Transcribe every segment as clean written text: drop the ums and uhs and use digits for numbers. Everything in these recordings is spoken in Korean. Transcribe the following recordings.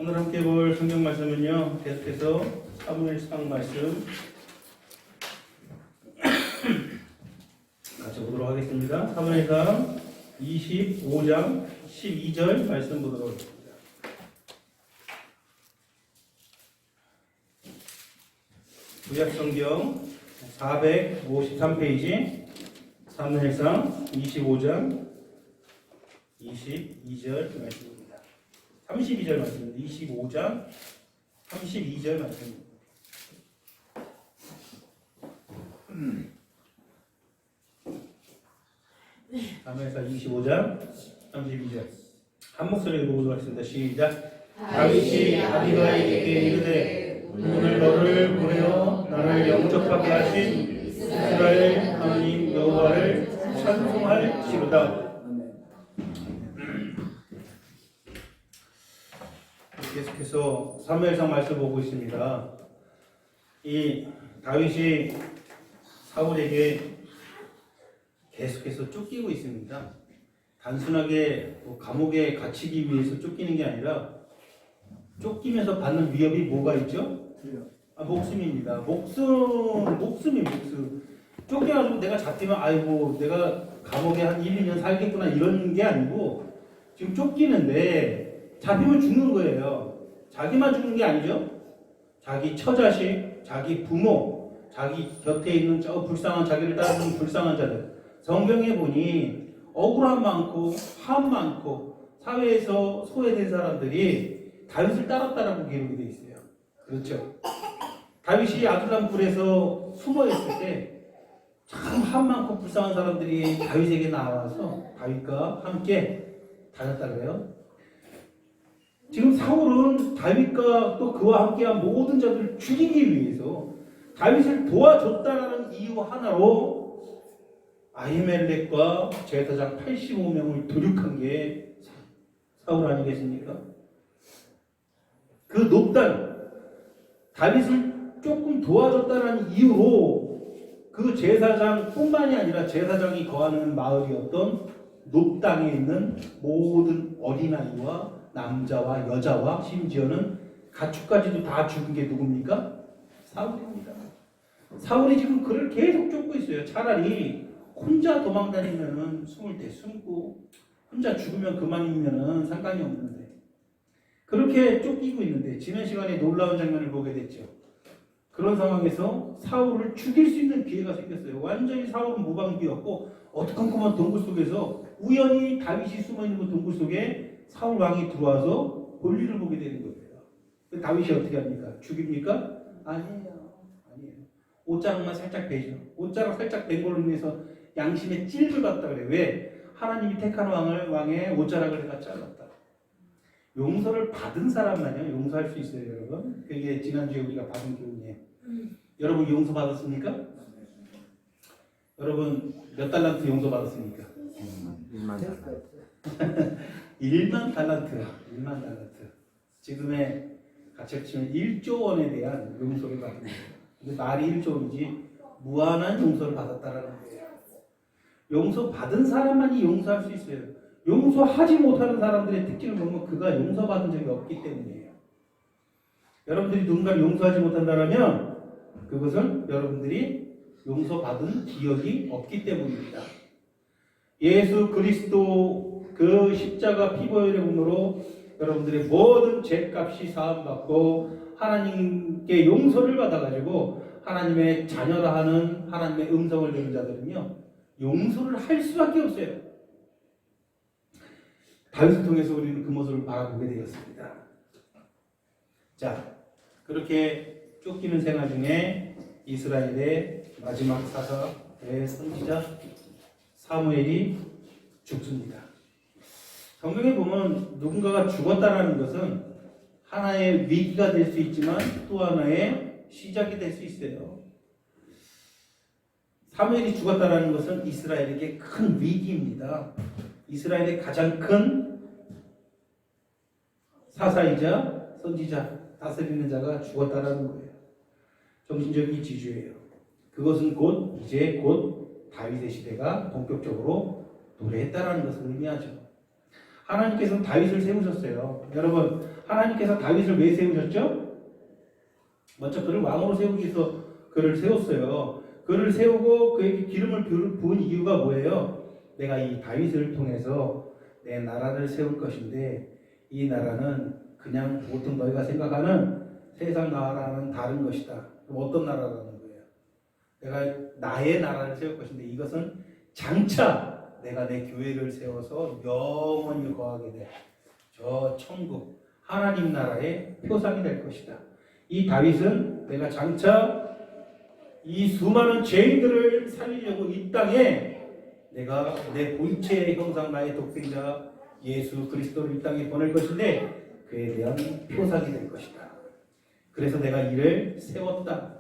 오늘 함께 볼 성경 말씀은요, 계속해서 사무엘상 말씀 같이 보도록 하겠습니다. 사무엘상 25장 12절 말씀 보도록 하겠습니다. 구약성경 453페이지 사무엘상 25장 22절 말씀입니다. 32절 말씀입니다. 25장 32절 말씀입니다. 사무엘상 25장 32절 한 목소리로 보도록 하겠습니다. 시작. 다윗이 아비가일에게 이르되 오늘 너를 보내어 나를 영접하게 하신 이스라엘 하나님 여호와를 찬송할지로다. 계속해서 사무엘상 말씀 보고 있습니다. 이 다윗이 사울에게 계속해서 쫓기고 있습니다. 단순하게 감옥에 갇히기 위해서 쫓기는 게 아니라 쫓기면서 받는 위협이 뭐가 있죠? 목숨입니다. 목숨이 목숨. 쫓겨가지고 내가 잡히면 아이고 내가 감옥에 한 1, 2년 살겠구나 이런 게 아니고 지금 쫓기는데 잡히면 죽는 거예요. 자기만 죽는 게 아니죠. 자기 처자식, 자기 부모, 자기 곁에 있는 저 불쌍한 자기를 따르는 불쌍한 자들. 성경에 보니 억울함 많고 화음 많고 사회에서 소외된 사람들이 다윗을 따랐다라고 기록이 되어 있어요. 그렇죠. 다윗이 아둘람 굴에서 숨어 있을 때 참 한 많고 불쌍한 사람들이 다윗에게 나와서 다윗과 함께 다녔다 그래요. 지금 사울은 다윗과 또 그와 함께한 모든 자들을 죽이기 위해서 다윗을 도와줬다라는 이유 하나로 아히멜렉과 제사장 85명을 도륙한 게 사울 아니겠습니까? 그 높단 다윗을 조금 도와줬다는 이유로 그 제사장뿐만이 아니라 제사장이 거하는 마을이었던 높당에 있는 모든 어린아이와 남자와 여자와 심지어는 가축까지도 다 죽은 게 누굽니까? 사울입니다. 사울이 지금 그를 계속 쫓고 있어요. 차라리 혼자 도망다니면은 숨을 때 숨고 혼자 죽으면 그만이면은 상관이 없는데 그렇게 쫓기고 있는데 지난 시간에 놀라운 장면을 보게 됐죠. 그런 상황에서 사울을 죽일 수 있는 기회가 생겼어요. 완전히 사울은 무방비였고 어두컴컴한 동굴 속에서 우연히 다윗이 숨어있는 그 동굴 속에 사울 왕이 들어와서 볼일을 보게 되는 거예요. 다윗이 어떻게 합니까? 죽입니까? 아니에요. 옷자락만 살짝 베죠. 옷자락 살짝 벤 걸로 인해서 양심에 찔을 받다 그래요. 왜? 하나님이 택한 왕의 옷자락을 내가 잘랐다. 용서를 받은 사람만요 용서할 수 있어요, 여러분. 그게 지난주에 우리가 받은 교훈이에요. 여러분 용서 받았습니까? 여러분 몇 달란트 용서 받았습니까? 1만 달란트. 1만 달란트. 1만 달란트. 지금의 가치로 치면 1조 원에 대한 용서를 받은 거예요. 근데 말이 1조 원이지 무한한 용서를 받았다라는 거예요. 용서 받은 사람만이 용서할 수 있어요. 용서하지 못하는 사람들의 특징을 보면 그가 용서받은 적이 없기 때문이에요. 여러분들이 누군가를 용서하지 못한다면 그것은 여러분들이 용서받은 기억이 없기 때문입니다. 예수 그리스도 그 십자가 피보혈의 운으로 여러분들의 모든 죄값이 사함받고 하나님께 용서를 받아가지고 하나님의 자녀라 하는 하나님의 음성을 들은 자들은요 용서를 할 수밖에 없어요. 다윗을 통해서 우리는 그 모습을 바라보게 되었습니다. 자, 그렇게 쫓기는 생활 중에 이스라엘의 마지막 사사의 선지자 사무엘이 죽습니다. 성경에 보면 누군가가 죽었다라는 것은 하나의 위기가 될 수 있지만 또 하나의 시작이 될 수 있어요. 사무엘이 죽었다라는 것은 이스라엘에게 큰 위기입니다. 이스라엘의 가장 큰 사사이자 선지자, 다스리는 자가 죽었다라는 거예요. 정신적인 지주예요. 그것은 이제 곧 다윗의 시대가 본격적으로 도래했다라는 것을 의미하죠. 하나님께서 다윗을 세우셨어요. 여러분, 하나님께서 다윗을 왜 세우셨죠? 먼저 그를 왕으로 세우기 위해서 그를 세웠어요. 그를 세우고 그에게 기름을 부은 이유가 뭐예요? 내가 이 다윗을 통해서 내 나라를 세울 것인데 이 나라는 그냥 보통 너희가 생각하는 세상 나라는 다른 것이다. 그럼 어떤 나라라는 거예요? 내가 나의 나라를 세울 것인데 이것은 장차 내가 내 교회를 세워서 영원히 거하게 될 저 천국 하나님 나라의 표상이 될 것이다. 이 다윗은 내가 장차 이 수많은 죄인들을 살리려고 이 땅에 내가 내 본체의 형상 나의 독생자 예수 그리스도를 이 땅에 보낼 것인데 그에 대한 표상이 될 것이다. 그래서 내가 이를 세웠다.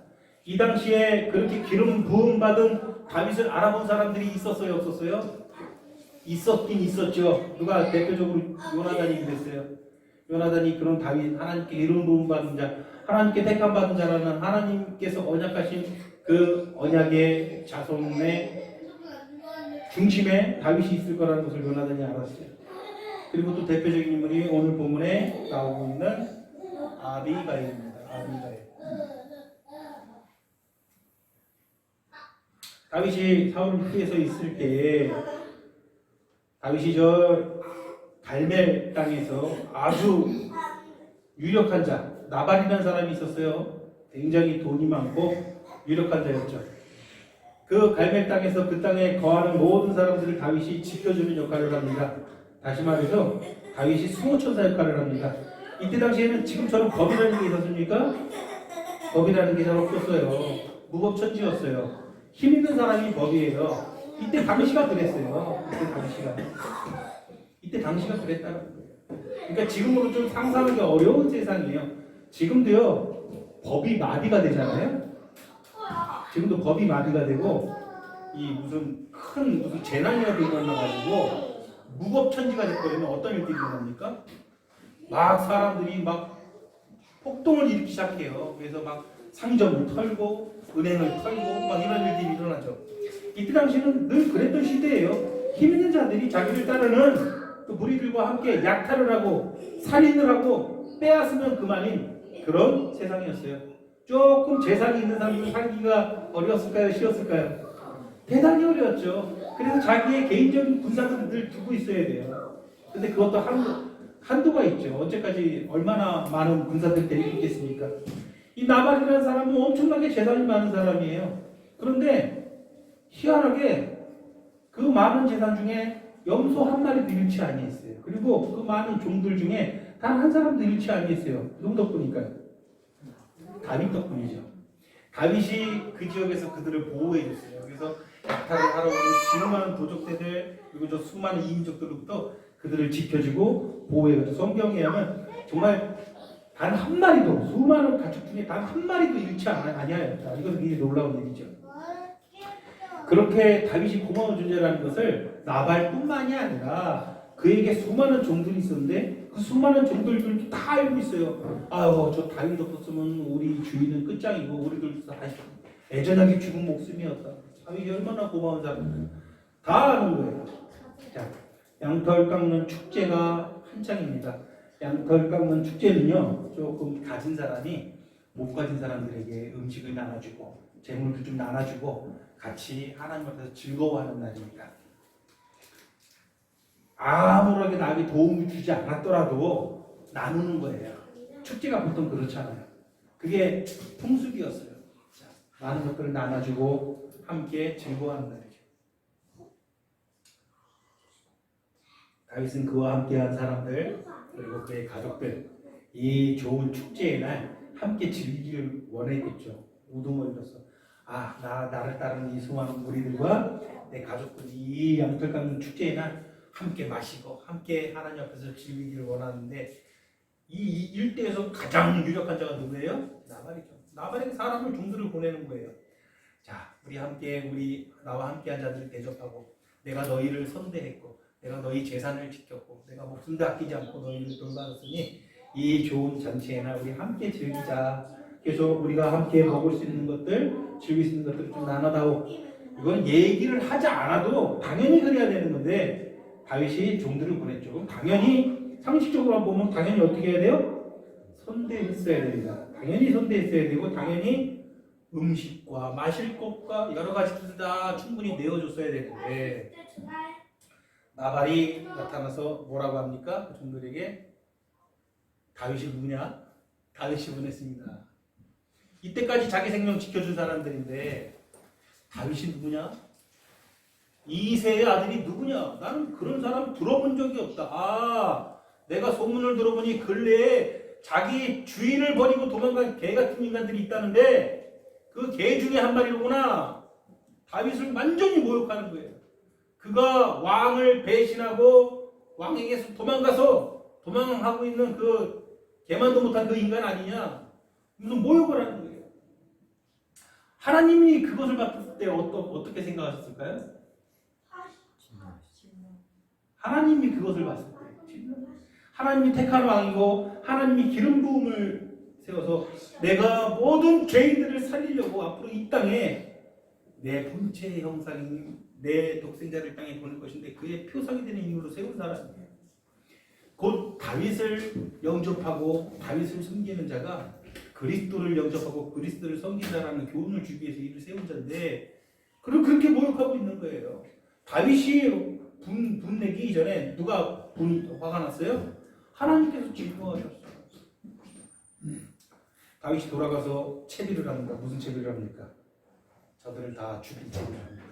이 당시에 그렇게 기름 부음 받은 다윗을 알아본 사람들이 있었어요, 없었어요? 있었긴 있었죠. 누가 대표적으로 요나단이 그랬어요. 요나단이 그런 다윗, 하나님께 기름 부음 받은 자, 하나님께 택함 받은 자라는 하나님께서 언약하신 그 언약의 자손의 중심에 다윗이 있을 거라는 것을 요나단이 알았어요. 그리고 또 대표적인 인물이 오늘 본문에 나오고 있는 아비가일입니다. 아비가일. 다윗이 사울을 피해서 있을 때에 다윗이 저 갈멜 땅에서 아주 유력한 자 나발이라는 사람이 있었어요. 굉장히 돈이 많고 유력한 자였죠. 그 갈멜 땅에서 그 땅에 거하는 모든 사람들을 다윗이 지켜주는 역할을 합니다. 다시 말해서 다윗이 수호천사 역할을 합니다. 이때 당시에는 지금처럼 법이라는 게 있었습니까? 법이라는 게 잘 없었어요. 무법천지였어요. 힘 있는 사람이 법이에요. 이때 당시가 그랬어요. 이때 당시가 그랬다는 거예요. 그러니까 지금으로 좀 상상하기 어려운 세상이에요. 지금도요 법이 마비가 되잖아요. 지금도 법이 마비가 되고 이 무슨 재난이라도 일어나가지고 무법천지가 돼버리면 어떤 일들이 일어납니까? 막 사람들이 막 폭동을 일으키기 시작해요. 그래서 막 상점을 털고 은행을 털고 막 이런 일들이 일어나죠. 이때 당시는 늘 그랬던 시대예요. 힘 있는 자들이 자기를 따르는 그 무리들과 함께 약탈을 하고 살인을 하고 빼앗으면 그만인 그런 세상이었어요. 조금 재산이 있는 사람들은 살기가 어려웠을까요? 쉬웠을까요? 대단히 어려웠죠. 그래서 자기의 개인적인 군사들을 늘 두고 있어야 돼요. 근데 그것도 한도가 있죠. 언제까지 얼마나 많은 군사들 데리고 있겠습니까? 이 나발이라는 사람은 엄청나게 재산이 많은 사람이에요. 그런데 희한하게 그 많은 재산 중에 염소 한 마리도 잃지 아니했어요. 그리고 그 많은 종들 중에 단 한 사람도 잃지 아니했어요. 누구 덕분일까요? 다윗 덕분이죠. 다윗이 그 지역에서 그들을 보호해 줬어요. 그래서 약탈을 하러 오는 수많은 도적대들 그리고 저 수많은 이민족들로부터 그들을 지켜주고 보호해가지고 성경에 하면 정말 단 한 마리도 수많은 가축 중에 단 한 마리도 잃지 아니하였다. 이것은 굉장히 놀라운 일이죠. 그렇게 다윗이 고마운 존재라는 것을 나발뿐만이 아니라 그에게 수많은 종들이 있었는데 그 수많은 종들도 다 알고 있어요. 아유 저 다윗 없었으면 우리 주인은 끝장이고 우리들도 다 애전하게 죽은 목숨이었다. 다윗이 얼마나 고마운 사람 다 아는 거예요. 자, 양털 깎는 축제가 한창입니다. 양털 깎는 축제는요 조금 가진 사람이 못 가진 사람들에게 음식을 나눠주고 재물도 좀 나눠주고 같이 하나님 앞에서 즐거워하는 날입니다. 아무렇게 나에게 도움을 주지 않았더라도 나누는 거예요. 축제가 보통 그렇잖아요. 그게 풍습이었어요. 자, 많은 것들을 나눠주고 함께 즐거워하는 날이죠. 다윗은 그와 함께한 사람들 그리고 그의 가족들 이 좋은 축제의 날 함께 즐기기를 원했겠죠. 우두머리로서 나를 따르는 이 수많은 무리들과 내 가족들이 이 양털 깎는 축제의 날 함께 마시고 함께 하나님 앞에서 즐기기를 원하는데 이 일대에서 가장 유력한 자가 누구예요? 나발이죠. 나발이 사람을 종들을 보내는 거예요. 자, 나와 함께한 자들을 대접하고 내가 너희를 선대했고 내가 너희 재산을 지켰고 내가 목숨도 아끼지 않고 너희를 돌봐줬으니 이 좋은 잔치의 날 우리 함께 즐기자. 그래서 우리가 함께 먹을 수 있는 것들 즐길 수 있는 것들을 좀 나눠다오. 이건 얘기를 하지 않아도 당연히 그래야 되는 건데 다윗이 종들을 보냈죠. 그럼 당연히 상식적으로 보면 당연히 어떻게 해야 돼요? 선대했어야 됩니다. 당연히 선대했어야 되고 당연히 음식과 마실 것과 여러 가지들 다 충분히 내어줬어야 되는데 나발이 나타나서 뭐라고 합니까? 그 종들에게 다윗이 누구냐? 다윗이 보냈습니다. 이때까지 자기 생명 지켜준 사람들인데 다윗이 누구냐? 이새의 아들이 누구냐? 나는 그런 사람 들어본 적이 없다. 아, 내가 소문을 들어보니 근래에 자기 주인을 버리고 도망간 개 같은 인간들이 있다는데 그 개 중에 한 마리로구나. 다윗을 완전히 모욕하는 거예요. 그가 왕을 배신하고 왕에게서 도망하고 있는 그 개만도 못한 그 인간 아니냐? 무슨 모욕을 하는 거예요. 하나님이 그것을 봤을 때 어떻게 생각하셨을까요? 하나님이 그것을 봤을 때 하나님이 택한 왕이고 하나님이 기름 부음을 세워서 내가 모든 죄인들을 살리려고 앞으로 이 땅에 내 본체의 형상인 내 독생자를 땅에 보낼 것인데 그의 표상이 되는 이유로 세운 사람이에요. 곧 다윗을 영접하고 다윗을 섬기는 자가 그리스도를 영접하고 그리스도를 섬긴다라는 교훈을 주기 위해서 이를 세운 자인데 그걸 그렇게 모욕하고 있는 거예요. 다윗이 분내기 이전에 누가 화가 났어요? 하나님께서 진노하셨어요. 다윗이 돌아가서 채비를 합니다. 무슨 채비를 합니까? 저들을 다 죽인 채비를 합니다.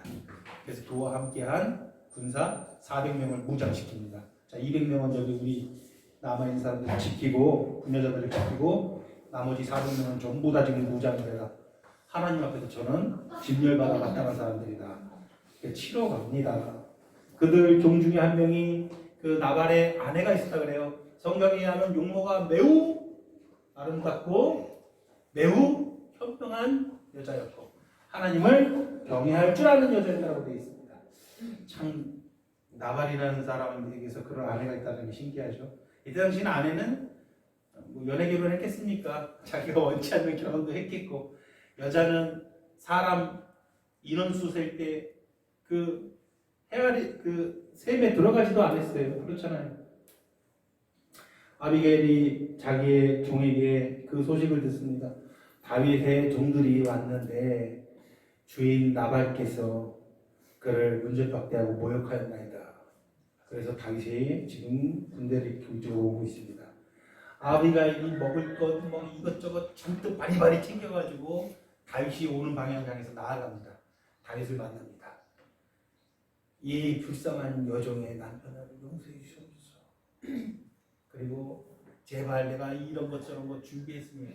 그래서 그와 함께한 군사 400명을 무장시킵니다. 자, 200명은 저기 우리 남아있는 사람들 지키고 부녀자들을 지키고 나머지 400명은 전부 다 지금 무장을 해라. 하나님 앞에서 저는 진멸받아 마땅한 사람들이다. 치러 갑니다. 그들 종 중에 한 명이 그 나발의 아내가 있었다 그래요. 성경에 의하면 용모가 매우 아름답고 매우 현명한 여자였고 하나님을 경외할 줄 아는 여자라고 되어 있습니다. 참 나발이라는 사람에게서 그런 아내가 있다는 게 신기하죠. 이때 당시는 아내는 뭐 연애 결혼을 했겠습니까? 자기가 원치 않는 결혼도 했겠고 여자는 사람 인원수 셀 때 그 헤아리 그 셈에 들어가지도 않았어요. 그렇잖아요. 아비게일이 자기의 종에게 그 소식을 듣습니다. 다윗의 종들이 왔는데 주인 나발께서 그를 문제박대하고 모욕하였나이다. 그래서 다윗이 지금 군대를 이쪽으로 오고 있습니다. 아비가일이 먹을 것 뭐 이것저것 잔뜩 바리바리 챙겨가지고 다윗이 오는 방향을 향해서 나아갑니다. 다윗을 만납니다. 이 불쌍한 여종의 남편을 용서해 주시옵소서. 그리고 제발 내가 이런 것 저런 것 준비했으니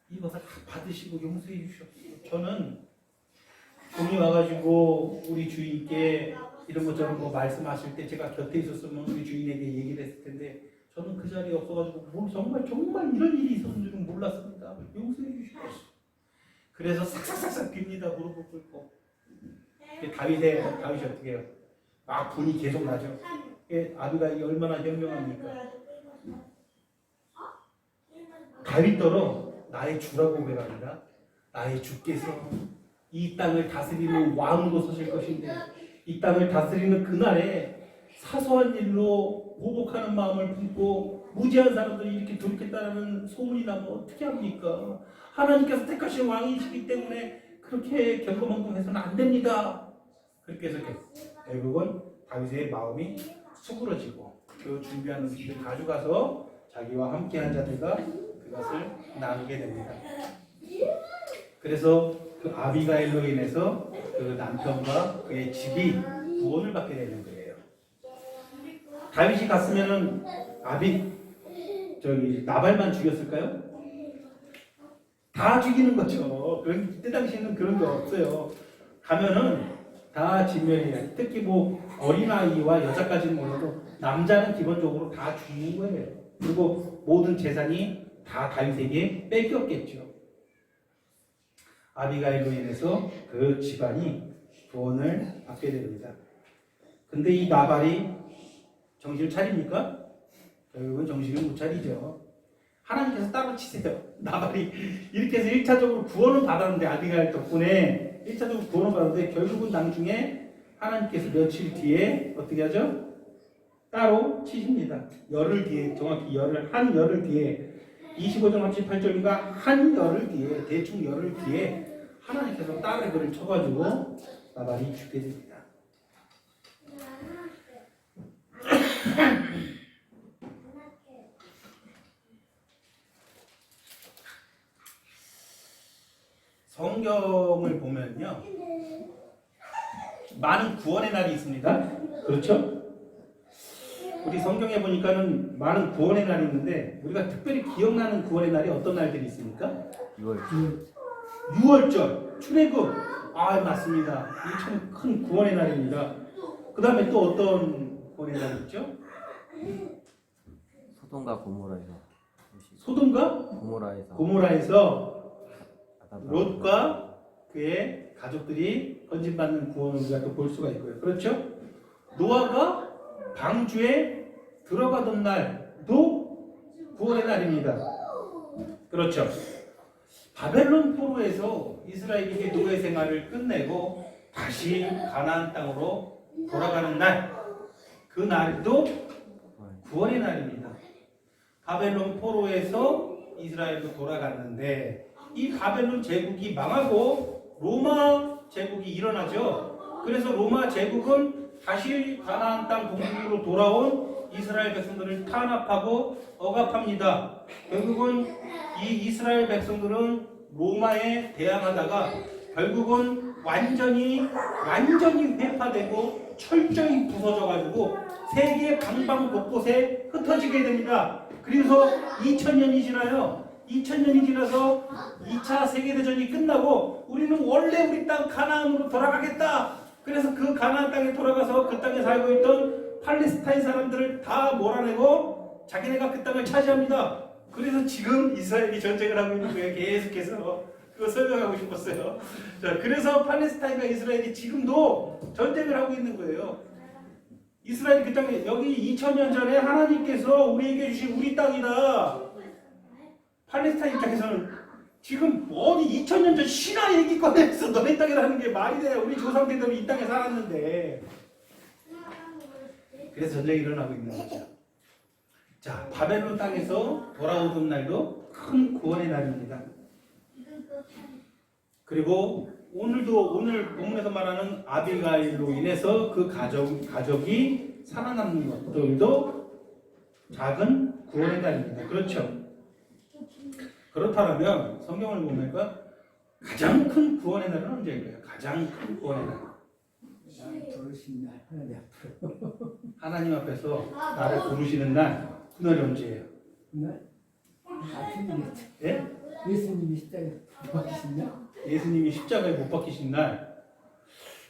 이것을 다 받으시고 용서해 주시옵소서. 저는 종이 와가지고 우리 주인께 이런 것 저런 거 말씀하실 때 제가 곁에 있었으면 우리 주인에게 얘기를 했을 텐데 저는 그 자리에 없어가지고 정말 이런 일이 있었는 줄은 몰랐습니다. 용서해 주시옵소서. 그래서 싹싹싹싹 빕니다. 무릎을 꿇고. 다윗이 어떻게 해요? 막 분이 계속 나죠. 아비가일이 얼마나 현명합니까? 다윗더러 나의 주라고 고백합니다. 나의 주께서 이 땅을 다스리는 왕으로 서실 것인데 이 땅을 다스리는 그날에 사소한 일로 보복하는 마음을 품고 무지한 사람들이 이렇게 돌겠다는 소문이 나면 어떻게 합니까? 하나님께서 택하신 왕이시기 때문에 그렇게 경거망동해서는 안 됩니다. 그렇게 해서 결국은 다윗의 마음이 수그러지고 그 준비한 음식을 가져가서 자기와 함께한 자들과 그것을 나누게 됩니다. 그래서 그 아비가일로 인해서 그 남편과 그의 집이 구원을 받게 되는 거예요. 다윗이 갔으면은 나발만 죽였을까요? 다 죽이는 거죠. 그때 당시에는 그런 게 없어요. 가면은 다 진멸이에요. 특히 뭐 어린아이와 여자까지는 몰라도 남자는 기본적으로 다 죽이는 거예요. 그리고 모든 재산이 다 다윗에게 뺏겼겠죠. 아비가일로 인해서 그 집안이 구원을 받게 됩니다. 근데 이 나발이 정신을 차립니까? 결국은 정신을 못 차리죠. 하나님께서 따로 치세요. 나발이 이렇게 해서 1차적으로 구원을 받았는데 아비가일 덕분에 1차적으로 구원을 받았는데 결국은 나중에 하나님께서 며칠 뒤에 어떻게 하죠? 따로 치십니다. 열흘 뒤에, 정확히 한 열흘 뒤에 25절 38절인가 한 열흘 뒤에, 대충 열흘 뒤에 하나님께서 딸의 글을 쳐가지고 나발이 죽게 됩니다. 성경을 보면요, 많은 구원의 날이 있습니다. 그렇죠? 우리 성경에 보니까는 많은 구원의 날이 있는데 우리가 특별히 기억나는 구원의 날이 어떤 날들이 있습니까? 6월 6월절, 출애굽. 아, 맞습니다. 이 참 큰 구원의 날입니다. 그 다음에 또 어떤 구원의 날이 있죠? 소돔과 고모라에서 소돔과 고모라에서 롯과 그의 가족들이 건진받는 구원을 우리가 또 볼 수가 있고요. 그렇죠? 노아가 방주에 들어가던 날도 구원의 날입니다. 그렇죠? 바벨론 포로에서 이스라엘이 노예 생활을 끝내고 다시 가나안 땅으로 돌아가는 날, 그 날도 구원의 날입니다. 바벨론 포로에서 이스라엘로 돌아갔는데 이 바벨론 제국이 망하고 로마 제국이 일어나죠. 그래서 로마 제국은 다시 가나안 땅 동쪽으로 돌아온 이스라엘 백성들을 탄압하고 억압합니다. 결국은 이 이스라엘 백성들은 로마에 대항하다가 결국은 완전히 회파되고 철저히 부서져가지고 세계 방방 곳곳에 흩어지게 됩니다. 그래서 2000년이 지나요. 2000년이 지나서 2차 세계대전이 끝나고 우리는 원래 우리 땅 가나안으로 돌아가겠다. 그래서 그 가나안 땅에 돌아가서 그 땅에 살고 있던 팔레스타인 사람들을 다 몰아내고 자기네가 그 땅을 차지합니다. 그래서 지금 이스라엘이 전쟁을 하고 있는 거예요. 계속해서 그거 설명하고 싶었어요. 자, 그래서 팔레스타인과 이스라엘이 지금도 전쟁을 하고 있는 거예요. 이스라엘 그 땅에 여기 2000년 전에 하나님께서 우리에게 주신 우리 땅이다. 팔레스타인 입장에서는 지금 어디 2000년 전 신화 얘기 꺼내서 너네 땅이라는 게 말이 돼. 우리 조상들이 이 땅에 살았는데. 그래서 전쟁이 일어나고 있는 거죠. 자, 바벨론 땅에서 돌아오던 날도 큰 구원의 날입니다. 그리고 오늘 본문에서 말하는 아비가일로 인해서 그 가족이 살아남는 것들도 작은 구원의 날입니다. 그렇죠? 그렇다면 성경을 보니까 가장 큰 구원의 날은 언제일까요? 가장 큰 구원의 날. 부르신 날 하나님 앞으로. 하나님 앞에서 나를 부르시는 날. 그 날이 언제예요? 그날 예? 예수님이 십자가에 못 박히신 날. 예수님이 십자가에 못 박히신 날.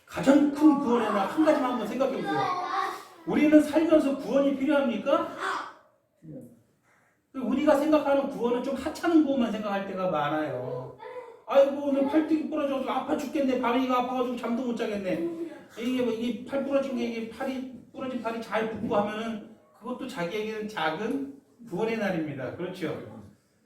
가장 큰 구원의 날 한 가지만 한번 생각해 보세요. 우리는 살면서 구원이 필요합니까? 우리가 생각하는 구원은 좀 하찮은 구원만 생각할 때가 많아요. 아이고 오늘 팔뚝이 부러져서 아파 죽겠네. 다리가 아파가지고 잠도 못 자겠네. 이게 팔 부러진 게 이게 부러진 팔이 잘 붓고 하면은 그것도 자기에게는 작은 구원의 날입니다. 그렇죠?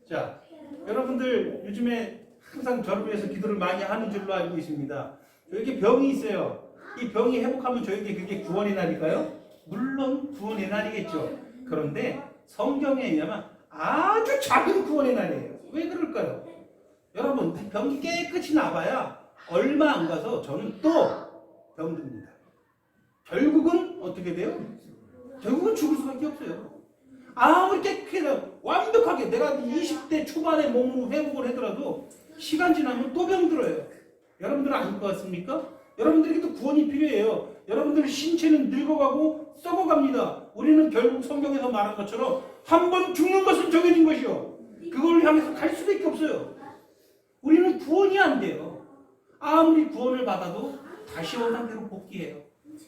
자, 여러분들 요즘에 항상 저를 위해서 기도를 많이 하는 줄로 알고 있습니다. 여기 병이 있어요. 이 병이 회복하면 저에게 그게 구원의 날일까요? 물론 구원의 날이겠죠. 그런데 성경에 의하면 아주 작은 구원의 날이에요. 왜 그럴까요? 여러분, 병이 깨끗이 나봐야 얼마 안 가서 저는 또 병듭니다. 결국은 어떻게 돼요? 결국은 죽을 수밖에 없어요. 아무리 깨끗하게 완벽하게 내가 20대 초반에 몸으로 회복을 하더라도 시간 지나면 또 병들어요. 여러분들은 아닐 것 같습니까? 여러분들에게도 구원이 필요해요. 여러분들 신체는 늙어가고 썩어갑니다. 우리는 결국 성경에서 말한 것처럼 한 번 죽는 것은 정해진 것이요. 그걸 향해서 갈 수밖에 없어요. 우리는 구원이 안 돼요. 아무리 구원을 받아도 다시 온 상태로 복귀해요.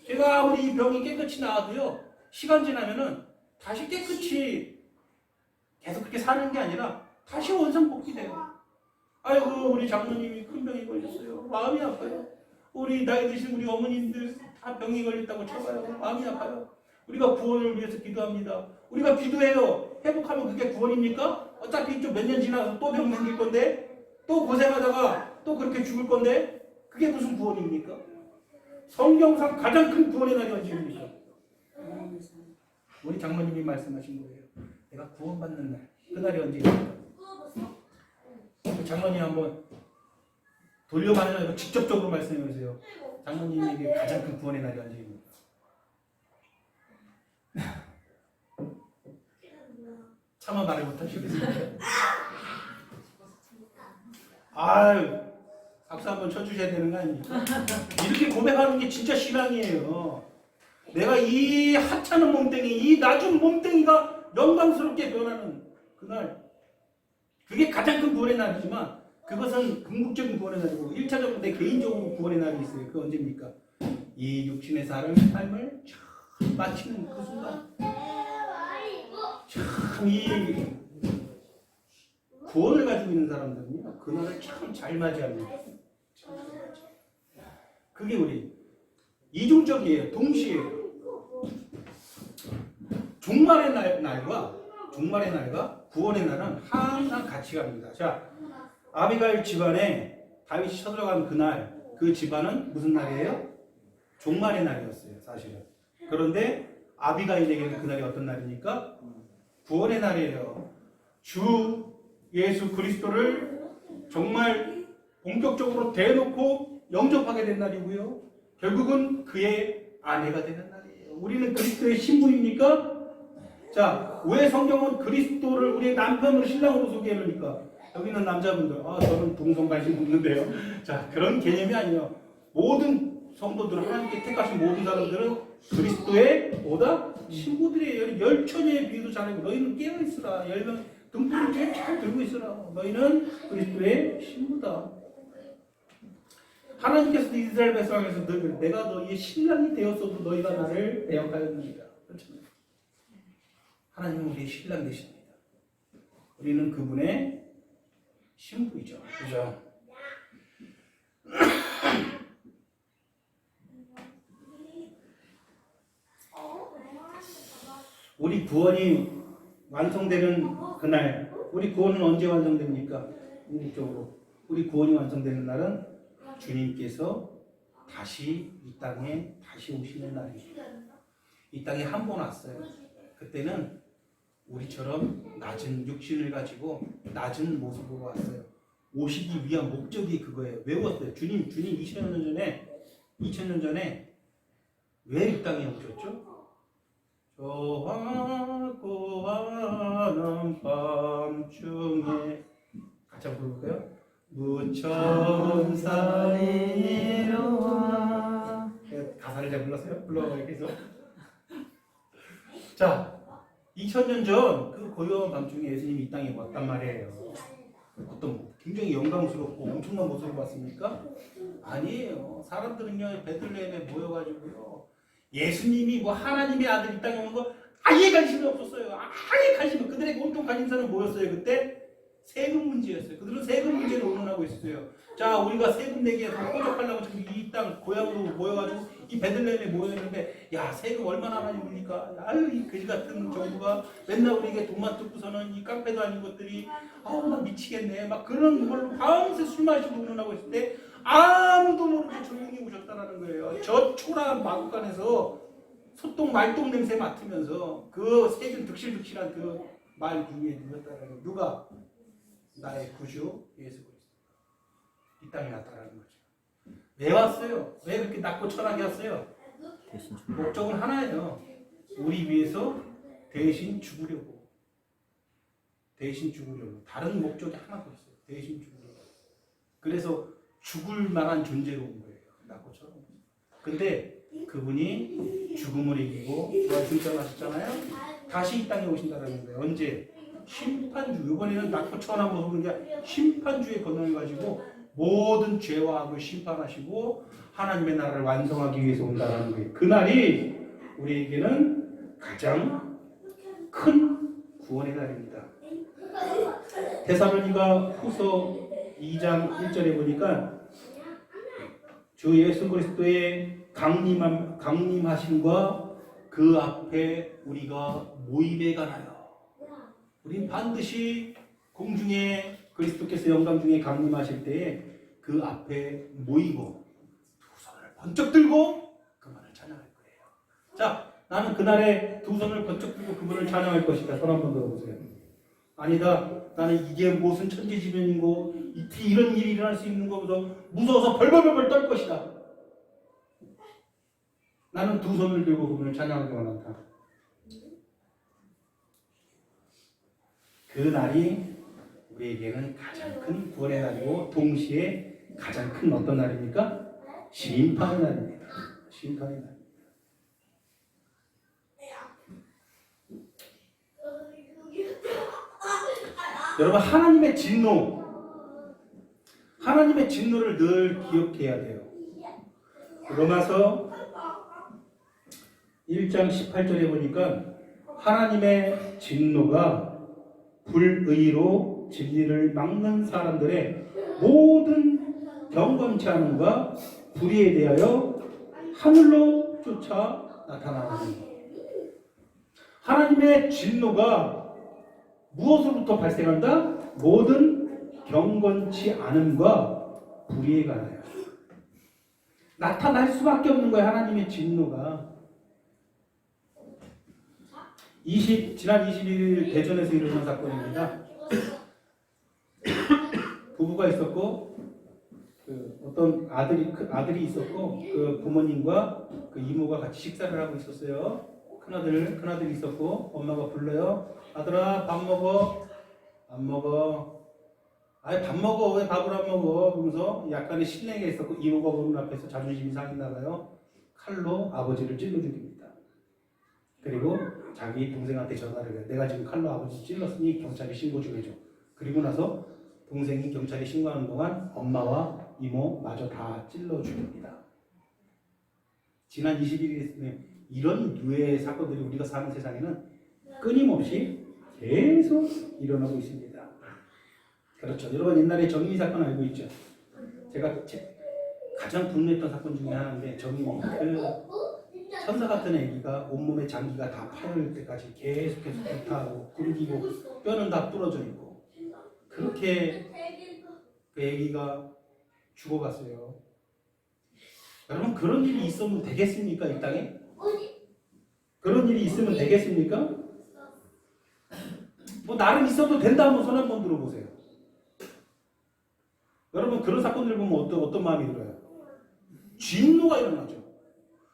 제가 아무리 이 병이 깨끗이 나아도요. 시간 지나면은 다시 깨끗이 계속 그렇게 사는 게 아니라 다시 원상 복귀돼요. 아이고 우리 장모님이 큰 병이 걸렸어요. 마음이 아파요. 우리 나이 드신 우리 어머님들 다 병이 걸렸다고 쳐봐요. 마음이 아파요. 우리가 구원을 위해서 기도합니다. 우리가 기도해요. 회복하면 그게 구원입니까? 어차피 좀 몇 년 지나서 또 병 생길 건데 또 고생하다가 또 그렇게 죽을 건데 그게 무슨 구원입니까? 성경상 가장 큰 구원의 날이 언제입니까? 우리 장모님이 말씀하신 거예요. 내가 구원받는 날. 그날이 언제입니까? 그 장모님 한번 돌려말하지 말고 직접적으로 말씀해 보세요. 장모님에게 가장 큰 구원의 날이 언제입니까? 차마 말을 못하시겠습니까? 아유, 박수 한번 쳐주셔야 되는 거 아닙니까? 이렇게 고백하는 게 진짜 신앙이에요. 내가 이 하찮은 몸뚱이, 이 낮은 몸뚱이가 영광스럽게 변하는 그날, 그게 가장 큰 구원의 날이지만 그것은 궁극적인 구원의 날이고 1차적으로 내 개인적으로 구원의 날이 있어요. 그게 언제입니까? 이 육신의 삶을 참 마치는 그 순간, 참 이 구원을 가지고 있는 사람들은요, 그날을 참 잘 맞이합니다. 그게 우리 이중적이에요. 동시에요. 종말의 날과 구원의 날은 항상 같이 갑니다. 자, 아비가일 집안에 다윗이 쳐들어간 그날, 그 집안은 무슨 날이에요? 종말의 날이었어요, 사실은. 그런데 아비가일에게는 그날이 어떤 날입니까? 구원의 날이에요. 주 예수 그리스도를 정말 본격적으로 대놓고 영접하게 된 날이고요. 결국은 그의 아내가 되는 날이에요. 우리는 그리스도의 신부입니까? 자, 왜 성경은 그리스도를 우리의 남편으로 신랑으로 소개해놓으니까? 여기 있는 남자분들, 저는 동성 관심 없는데요. 자, 그런 개념이 아니에요. 모든 성도들은, 하나님께 택하신 모든 사람들은 그리스도의 뭐다? 신부들이에요. 열처녀의 비유도 잘하고, 너희는 깨어있으라. 열명 등불을 제일 잘 들고 있으라. 너희는 그리스도의 신부다. 하나님께서도 이스라엘 백성에서 내가 너희의 신랑이 되었어도 너희가 나를 대역하였느니라. 그렇잖아요. 하나님은 우리의 신랑 되십니다. 우리는 그분의 신부이죠. 그죠? 우리 구원이 완성되는 그날, 우리 구원은 언제 완성됩니까? 궁극적으로 우리 구원이 완성되는 날은 주님께서 다시 이 땅에 다시 오시는 날입니다. 이 땅에 한 번 왔어요. 그때는 우리처럼 낮은 육신을 가지고 낮은 모습으로 왔어요. 오시기 위한 목적이 그거예요. 왜 왔어요? 주님 2000년 전에 왜 이 땅에 오셨죠? 저 하고 하는 밤중에 같이 한번 부를까요? 무천사리 내려와. 가사를 잘 불렀어요? 불러봐요. 계속. 자, 2000년 전 그 고요한 밤중에 예수님이 이 땅에 왔단 말이에요. 어떤 굉장히 영광스럽고 엄청난 모습을 봤습니까? 아니에요. 사람들은요, 베들레헴에 모여가지고요, 예수님이 뭐 하나님의 아들 이 땅에 오는 거 아예 관심이 없었어요. 아예 관심이. 그들의 온통 관심사는 뭐였어요? 그때 세금 문제였어요. 그들은 세금 문제를 의논하고 있었어요. 자, 우리가 세금 내기에 꼬적하려고 지금 이 땅 고향으로 모여가지고 이 베들레헴에 모여있는데, 야, 세금 얼마나 많이 묻니까? 아유, 이 그지 같은 정부가 맨날 우리에게 돈만 뜯고서는 이 깡패도 아닌 것들이, 나 미치겠네. 막 그런 걸로 밤새 술 마시고 의논하고 있을 때 아무도 모르게 조용히 오셨다라는 거예요. 저 초라한 마구간에서 소똥 말똥 냄새 맡으면서 그 세금 득실득실한 그 말 위에 누웠다라는 거예요. 누가? 나의 구주 예수 그리스도 이 땅에 나타나는 거죠. 왜 왔어요? 왜 그렇게 낮고 천하게 왔어요? 목적은 하나예요. 우리 위해서 대신 죽으려고. 다른 목적이 하나도 없어요. 대신 죽으려고. 그래서 죽을 만한 존재로 온 거예요. 낮고 천하. 근데 그분이 죽음을 이기고 승천하셨잖아요. 다시 이 땅에 오신다는 거예요. 언제? 심판주. 이번에는 낮고 천한 모습은 그냥 심판주의 권한을 가지고 모든 죄와 악을 심판하시고 하나님의 나라를 완성하기 위해서 온다는 거예요. 그날이 우리에게는 가장 큰 구원의 날입니다. 데살로니가 후서 2장 1절에 보니까 주 예수 그리스도의 강림하심과 그 앞에 우리가 모임에 가나요. 우린 반드시 공중에 그리스도께서 영광 중에 강림하실 때에 그 앞에 모이고 두 손을 번쩍 들고 그만을 찬양할 거예요. 자, 나는 그날에 두 손을 번쩍 들고 그분을 찬양할 것이다. 손 한번 들어보세요. 아니다. 나는 이게 무슨 천재지변이고 이런 일이 일어날 수 있는 것보다 무서워서 벌벌벌 떨 것이다. 나는 두 손을 들고 그분을 찬양하기 원한다. 그 날이 우리에게는 가장 큰 구원의 날이고 동시에 가장 큰 어떤 날입니까? 심판의 날입니다. 심판의 날. 여러분 하나님의 진노를 늘 기억해야 돼요. 로마서 1장 18절에 보니까 하나님의 진노가 불의로 진리를 막는 사람들의 모든 경건치 않음과 불의에 대하여 하늘로 쫓아 나타나는 하나님의 진노가 무엇으로부터 발생한다? 모든 경건치 않음과 불의에 관하여 나타날 수밖에 없는 거예요. 하나님의 진노가 지난 21일 대전에서 일어난 사건입니다. 부부가 있었고 어떤 아들이 있었고 그 부모님과 그 이모가 같이 식사를 하고 있었어요. 큰아들이 있었고 엄마가 불러요. 아들아 밥 먹어. 안 먹어. 아니 밥 먹어. 왜 밥을 안 먹어? 그러면서 약간의 실례가 있었고 이모가 보는 앞에서 자존심이 상했나 봐요. 칼로 아버지를 찔러 죽입니다. 그리고 자기 동생한테 전화를 해요. 내가 지금 칼로 아버지 찔렀으니 경찰에 신고 좀 해줘. 그리고 나서 동생이 경찰에 신고하는 동안 엄마와 이모 마저 다 찔러 죽입니다. 지난 21일에 이런 유해 사건들이 우리가 사는 세상에는 끊임없이 계속 일어나고 있습니다. 그렇죠. 여러분 옛날에 정인이 사건 알고 있죠? 제가 가장 분노했던 사건 중에 하나인데 정인이 천사 같은 애기가 온몸에 장기가 다 파열 때까지 계속해서 불타고 굶기고 뼈는 다 부러져 있고 그렇게 그 애기가 죽어갔어요. 여러분 그런 일이 있으면 되겠습니까? 이 땅에? 그런 일이 있으면 되겠습니까? 뭐 나름 있어도 된다 한번 손 한번 들어보세요. 여러분 그런 사건들 보면 어떤 마음이 들어요? 진노가 일어나죠.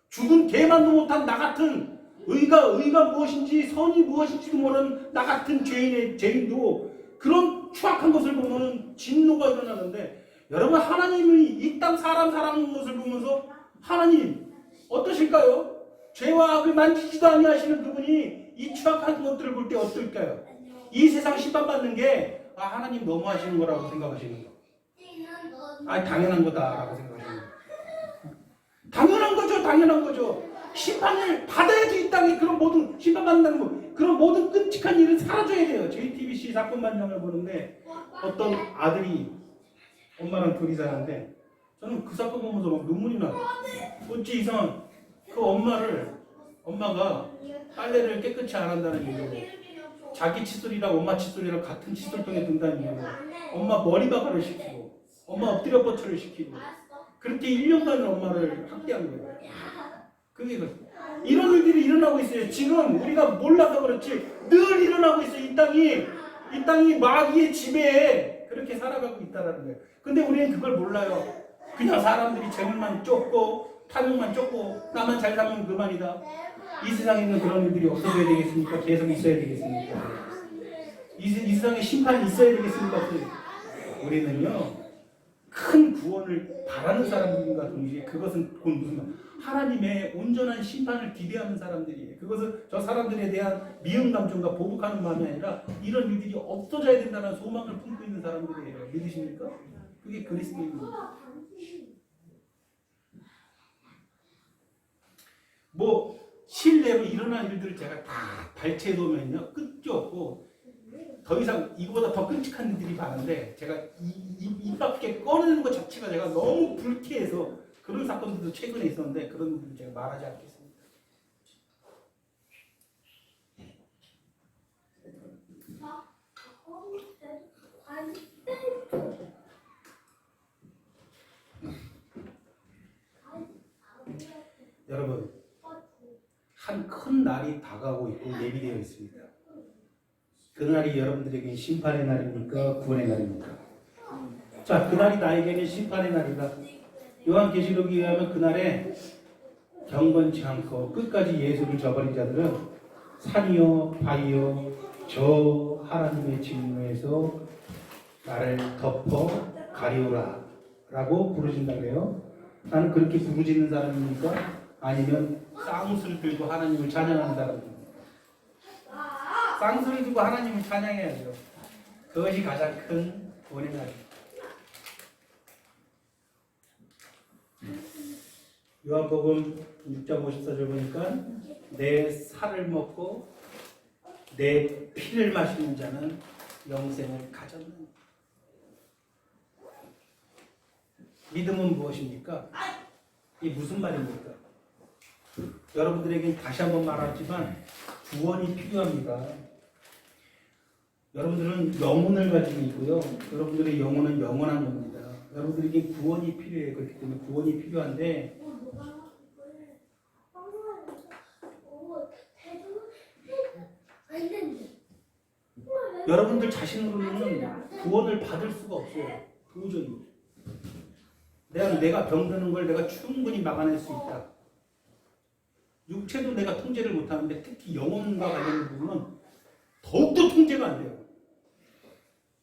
죽은 개만도 못한 나 같은 의가 무엇인지 선이 무엇인지도 모르는 나 같은 죄인도 그런 추악한 것을 보면 진노가 일어나는데 여러분 하나님이 이 땅 사람 사랑하는 것을 보면서 하나님 어떠실까요? 죄와 악을 만지지도 아니하시는 그분이 이 추악한 것들을 볼 때 어떨까요? 이 세상 심판받는 게 하나님 너무하시는 거라고 생각하시는 거. 당연한 거다라고 생각하시는 거. 당연한 거죠. 심판을 받아야지 이 땅에 그런 모든 심판받는다는 거. 그런 모든 끔찍한 일은 사라져야 돼요. JTBC 사건 반영을 보는데 어떤 아들이 엄마랑 둘이 사는데 저는 그 사건 보면서 막 눈물이 나요. 어찌 이상한 그 엄마가 빨래를 깨끗이 안 한다는 이유로 자기 칫솔이랑 엄마 칫솔이랑 같은 칫솔통에 둔다는 이유로 엄마 머리바가를 시키고 엄마 엎드려 뻗쳐를 시키고 그렇게 1년간을 엄마를 학대한 거예요. 그게 이런 일들이 일어나고 있어요. 지금 우리가 몰라서 그렇지 늘 일어나고 있어요. 이 땅이 마귀의 지배에 그렇게 살아가고 있다는 거예요. 근데 우리는 그걸 몰라요. 그냥 사람들이 재물만 쫓고 탐욕만 쫓고 나만 잘 살면 그만이다. 이 세상에 있는 그런 일들이 없어져야 되겠습니까? 계속 있어야 되겠습니까? 이 세상에 심판이 있어야 되겠습니까? 우리는요 큰 구원을 바라는 사람들과 동시에 그것은 곧 무슨 말 하나님의 온전한 심판을 기대하는 사람들이에요. 그것은 저 사람들에 대한 미움 감정과 보복하는 마음이 아니라 이런 일들이 없어져야 된다는 소망을 품고 있는 사람들이에요. 믿으십니까? 그게 그리스도입니다. 뭐 실내로 일어난 일들을 제가 다 발췌해 놓으면요 끝이 없고 더 이상 이거보다 더 끔찍한 일들이 많은데 제가 입 밖에 꺼내는 것 자체가 제가 너무 불쾌해서 그런 사건들도 최근에 있었는데 그런 일들을 제가 말하지 않겠습니다. 여러분 한 큰 날이 다가오고 있고 예비되어 있습니다. 그날이 여러분들에게 심판의 날입니까? 구원의 날입니까? 자, 그날이 나에게는 심판의 날이다. 요한계시록에 의하면 그날에 경건치 않고 끝까지 예수를 저버린 자들은 산이요 바위요 저 하나님의 진노에서 나를 덮어 가리오라 라고 부르신다 그래요. 나는 그렇게 부르짖는 사람입니까? 아니면 쌍수를 들고 하나님을 찬양하는 사람입니까? 쌍수를 들고 하나님을 찬양해야죠. 그것이 가장 큰 구원의 날입니다. 요한복음 6장 54절 보니까 내 살을 먹고 내 피를 마시는 자는 영생을 가졌는. 믿음은 무엇입니까? 이게 무슨 말입니까? 여러분들에게 다시 한번 말하지만 구원이 필요합니다. 여러분들은 영혼을 가지고 있고요. 여러분들의 영혼은 영원한 겁니다. 여러분들에게 구원이 필요해요. 그렇기 때문에 구원이 필요한데 여러분들 자신으로는 구원을 받을 수가 없어요. 도저히. 내가 병드는 걸 내가 충분히 막아낼 수 있다. 육체도 내가 통제를 못하는데 특히 영혼과 관련된 부분은 더욱더 통제가 안 돼요.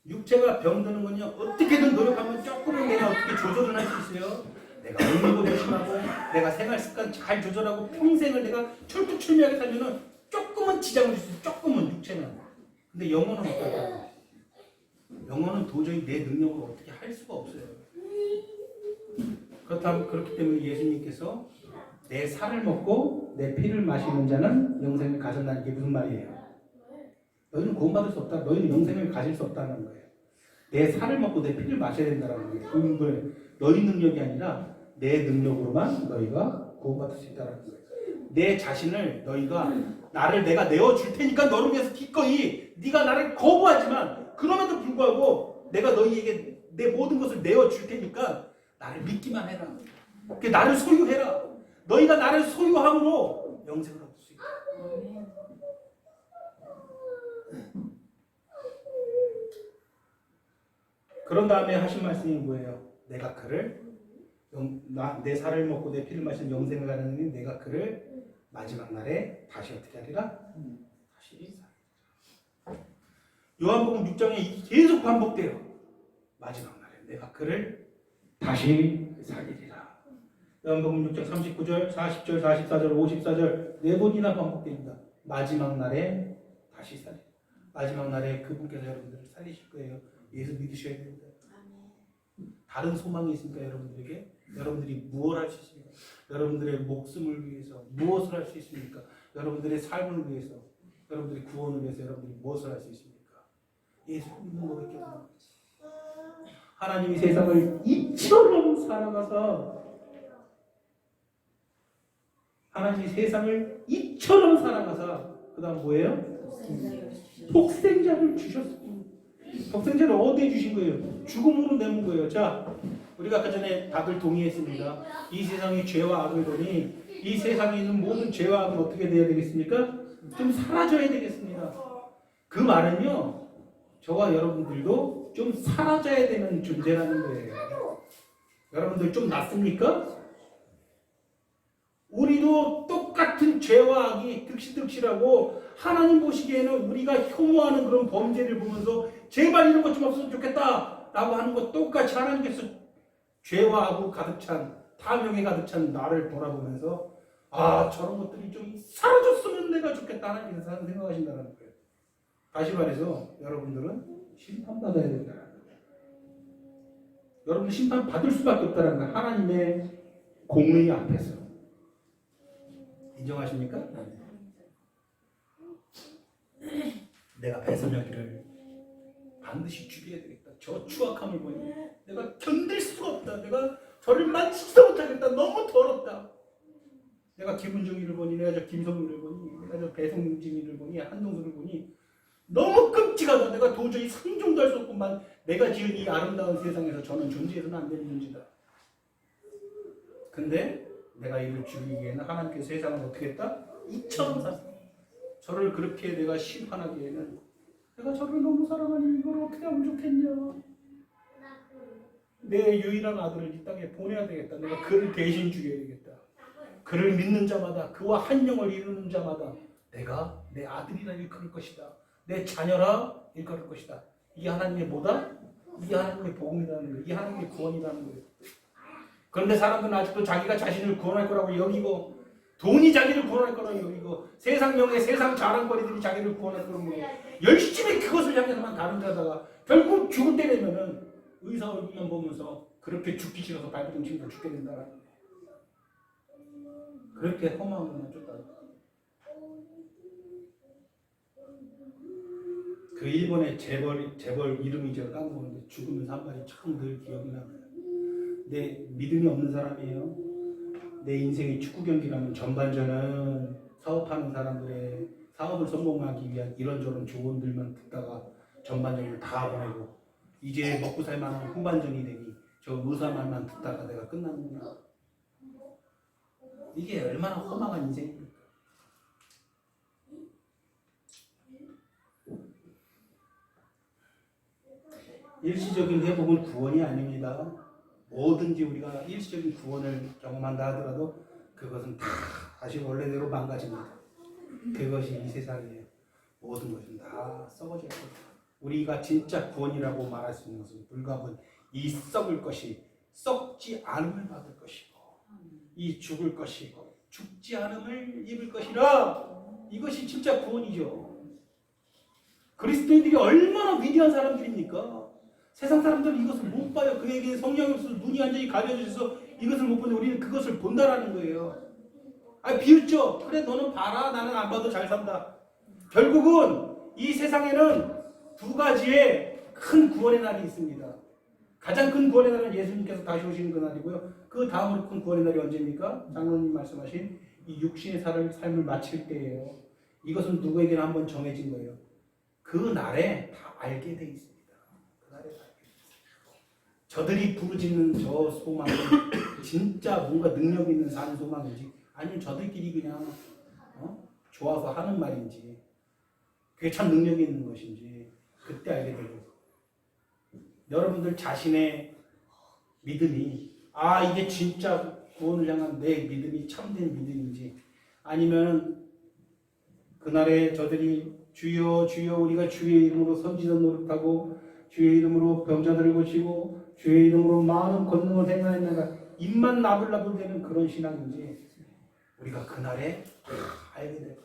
육체가 병드는 건요, 어떻게든 노력하면 조금은 내가 어떻게 조절을 할 수 있어요. 내가 먹는 거 조심하고, 내가 생활 습관 잘 조절하고, 평생을 내가 철두철미하게 살면은 조금은 지장을 줄 수 있어요. 조금은 육체는. 근데 영혼은 어떨까요? 영혼은 도저히 내 능력으로 어떻게 할 수가 없어요. 그렇기 때문에 예수님께서 내 살을 먹고 내 피를 마시는 자는 영생을 가졌다는 게 무슨 말이에요? 너희는 구원받을 수 없다. 너희는 영생을 가질 수 없다는 거예요. 내 살을 먹고 내 피를 마셔야 된다는 거예요. 그건 너희 능력이 아니라 내 능력으로만 너희가 구원받을 수 있다는 거예요. 내 자신을 내가 내어줄 테니까 너를 위해서 기꺼이 네가 나를 거부하지만 그럼에도 불구하고 내가 너희에게 내 모든 것을 내어줄 테니까 나를 믿기만 해라. 나를 소유해라. 너희가 나를 소유함으로 영생을 얻을 수 있다. 그런 다음에 하신 말씀이 뭐예요? 내가 그를 내 살을 먹고 내 피를 마시는 영생을 가는 내가 그를 마지막 날에 다시 어떻게 하리라? 다시 살리리라. 요한복음 6장에 이게 계속 반복돼요. 마지막 날에 내가 그를 다시 살리리라. 요한복음 6장 39절, 40절, 44절, 54절 네 번이나 반복됩니다. 마지막 날에 다시 살리리라. 마지막 날에 그분께서 여러분들을 살리실 거예요. 예수 믿으셔야 됩니다. 다른 소망이 있습니까? 여러분들에게? 여러분들이 무엇을 할 수 있습니까? 여러분들의 목숨을 위해서 무엇을 할 수 있습니까? 여러분들의 삶을 위해서, 여러분들의 구원을 위해서 여러분들이 무엇을 할 수 있습니까? 예수 믿는 것밖에 없는 거지. 하나님이 세상을 이처럼 사랑하사 그 다음 뭐예요? 독생자를 주셨습니다. 독생자를 어디에 주신 거예요? 죽음으로 내는 거예요. 자, 우리가 아까 전에 답을 동의했습니다. 이 세상이 죄와 악을 보니 이 세상에 있는 모든 죄와 악은 어떻게 되어야 되겠습니까? 좀 사라져야 되겠습니다. 그 말은요, 저와 여러분들도 좀 사라져야 되는 존재라는 거예요. 여러분들 좀 낫습니까? 우리도 똑같은 죄와 악이 득실득실하고 하나님 보시기에는 우리가 혐오하는 그런 범죄를 보면서 제발 이런 것 좀 없으면 좋겠다 라고 하는 것 똑같이 하나님께서 죄와 악으로 가득 찬 탐욕에 가득 찬 나를 돌아보면서 저런 것들이 좀 사라졌으면 내가 좋겠다 하나님께서 생각하신다는 거예요. 다시 말해서 여러분들은 심판받아야 된다는 거예요. 여러분 심판 받을 수밖에 없다는 거예요. 하나님의 공의 앞에서. 인정하십니까? 내가 배설여기를 반드시 죽여야 되겠다. 저 추악함을 보니 내가 견딜 수가 없다. 내가 저를 만지지도 못하겠다. 너무 더럽다. 내가 김은정이를 보니, 내가 저 김성윤을 보니, 내가 저 배성진이를 보니, 한동수를 보니 너무 끔찍하다. 내가 도저히 상종도 할 수 없구만. 내가 지은 이 아름다운 세상에서 저는 존재해서는 안 되는 존재다. 근데 내가 이를 죽이기 위해는 하나님께서 세상을 어떻게 했다? 이처럼 샀어요. 저를 그렇게 내가 심판하기에는 내가 저를 너무 사랑하니 이걸 어떻게 하면 좋겠냐. 내 유일한 아들을 이 땅에 보내야 되겠다. 내가 그를 대신 죽여야 되겠다. 그를 믿는 자마다 그와 한 영을 이루는 자마다 내가 내 아들이라 일컬을 것이다. 내 자녀라 일컬을 것이다. 이게 하나님의 뭐다? 이게 하나님의 복음이라는 거예요. 이게 하나님의 구원이라는 거예요. 그런데 사람들은 아직도 자기가 자신을 구원할 거라고 여기고 돈이 자기를 구원할 거라고 여기고 세상 명예, 세상 자랑거리들이 자기를 구원할 거라고 열심히 그것을 향해서만 다른 데다가 결국 죽을 때 되면은 의사 얼굴만 보면서 그렇게 죽기 싫어서 발버둥 치고 죽게 된다라는 거예요. 그렇게 험한 것만 쫓다. 그 일본의 재벌 이름이 제가 까먹었는데 죽으면서 한 말이 참 늘 기억이 나요. 내 믿음이 없는 사람이에요. 내 인생이 축구 경기라면 전반전은 사업하는 사람들의 사업을 성공하기 위한 이런저런 조언들만 듣다가 전반전을 다 보내고 이제 먹고 살 만한 후반전이 되니 저 의사 말만 듣다가 내가 끝나는구나. 이게 얼마나 허망한 인생입니까? 일시적인 회복은 구원이 아닙니다. 뭐든지 우리가 일시적인 구원을 경험한다 하더라도 그것은 다 다시 원래대로 망가집니다. 그것이 이 세상이에요. 모든 것은 다 썩어질 겁니다. 우리가 진짜 구원이라고 말할 수 있는 것은 불가분 이 썩을 것이 썩지 않음을 받을 것이고 이 죽을 것이고 죽지 않음을 입을 것이라. 이것이 진짜 구원이죠. 그리스도인들이 얼마나 위대한 사람들입니까? 세상 사람들은 이것을 못 봐요. 그에게 성령이 없어서 눈이 완전히 가려져서 이것을 못 보는데 우리는 그것을 본다라는 거예요. 비웃죠? 그래 너는 봐라. 나는 안 봐도 잘 산다. 결국은 이 세상에는 두 가지의 큰 구원의 날이 있습니다. 가장 큰 구원의 날은 예수님께서 다시 오시는 그날이고요. 그 다음으로 큰 구원의 날이 언제입니까? 장로님 말씀하신 이 육신의 삶을 마칠 때예요. 이것은 누구에게나 한번 정해진 거예요. 그 날에 다 알게 돼 있습니다. 그 날에 다 알게 돼 있습니다. 저들이 부르짖는 저 소망은 진짜 뭔가 능력 있는 산 소망인지 아니면 저들끼리 그냥 좋아서 하는 말인지 그게 참 능력이 있는 것인지 그때 알게 되고 여러분들 자신의 믿음이 이게 진짜 구원을 향한 내 믿음이 참된 믿음인지 아니면 그날에 저들이 주여 주여 우리가 주의 이름으로 선지자 노릇하고 주의 이름으로 병자들을 고치고 주의 이름으로 많은 권능을 행하였나가 입만 나불나불 되는 그런 신앙인지 우리가 그날에 알게 될 거예요.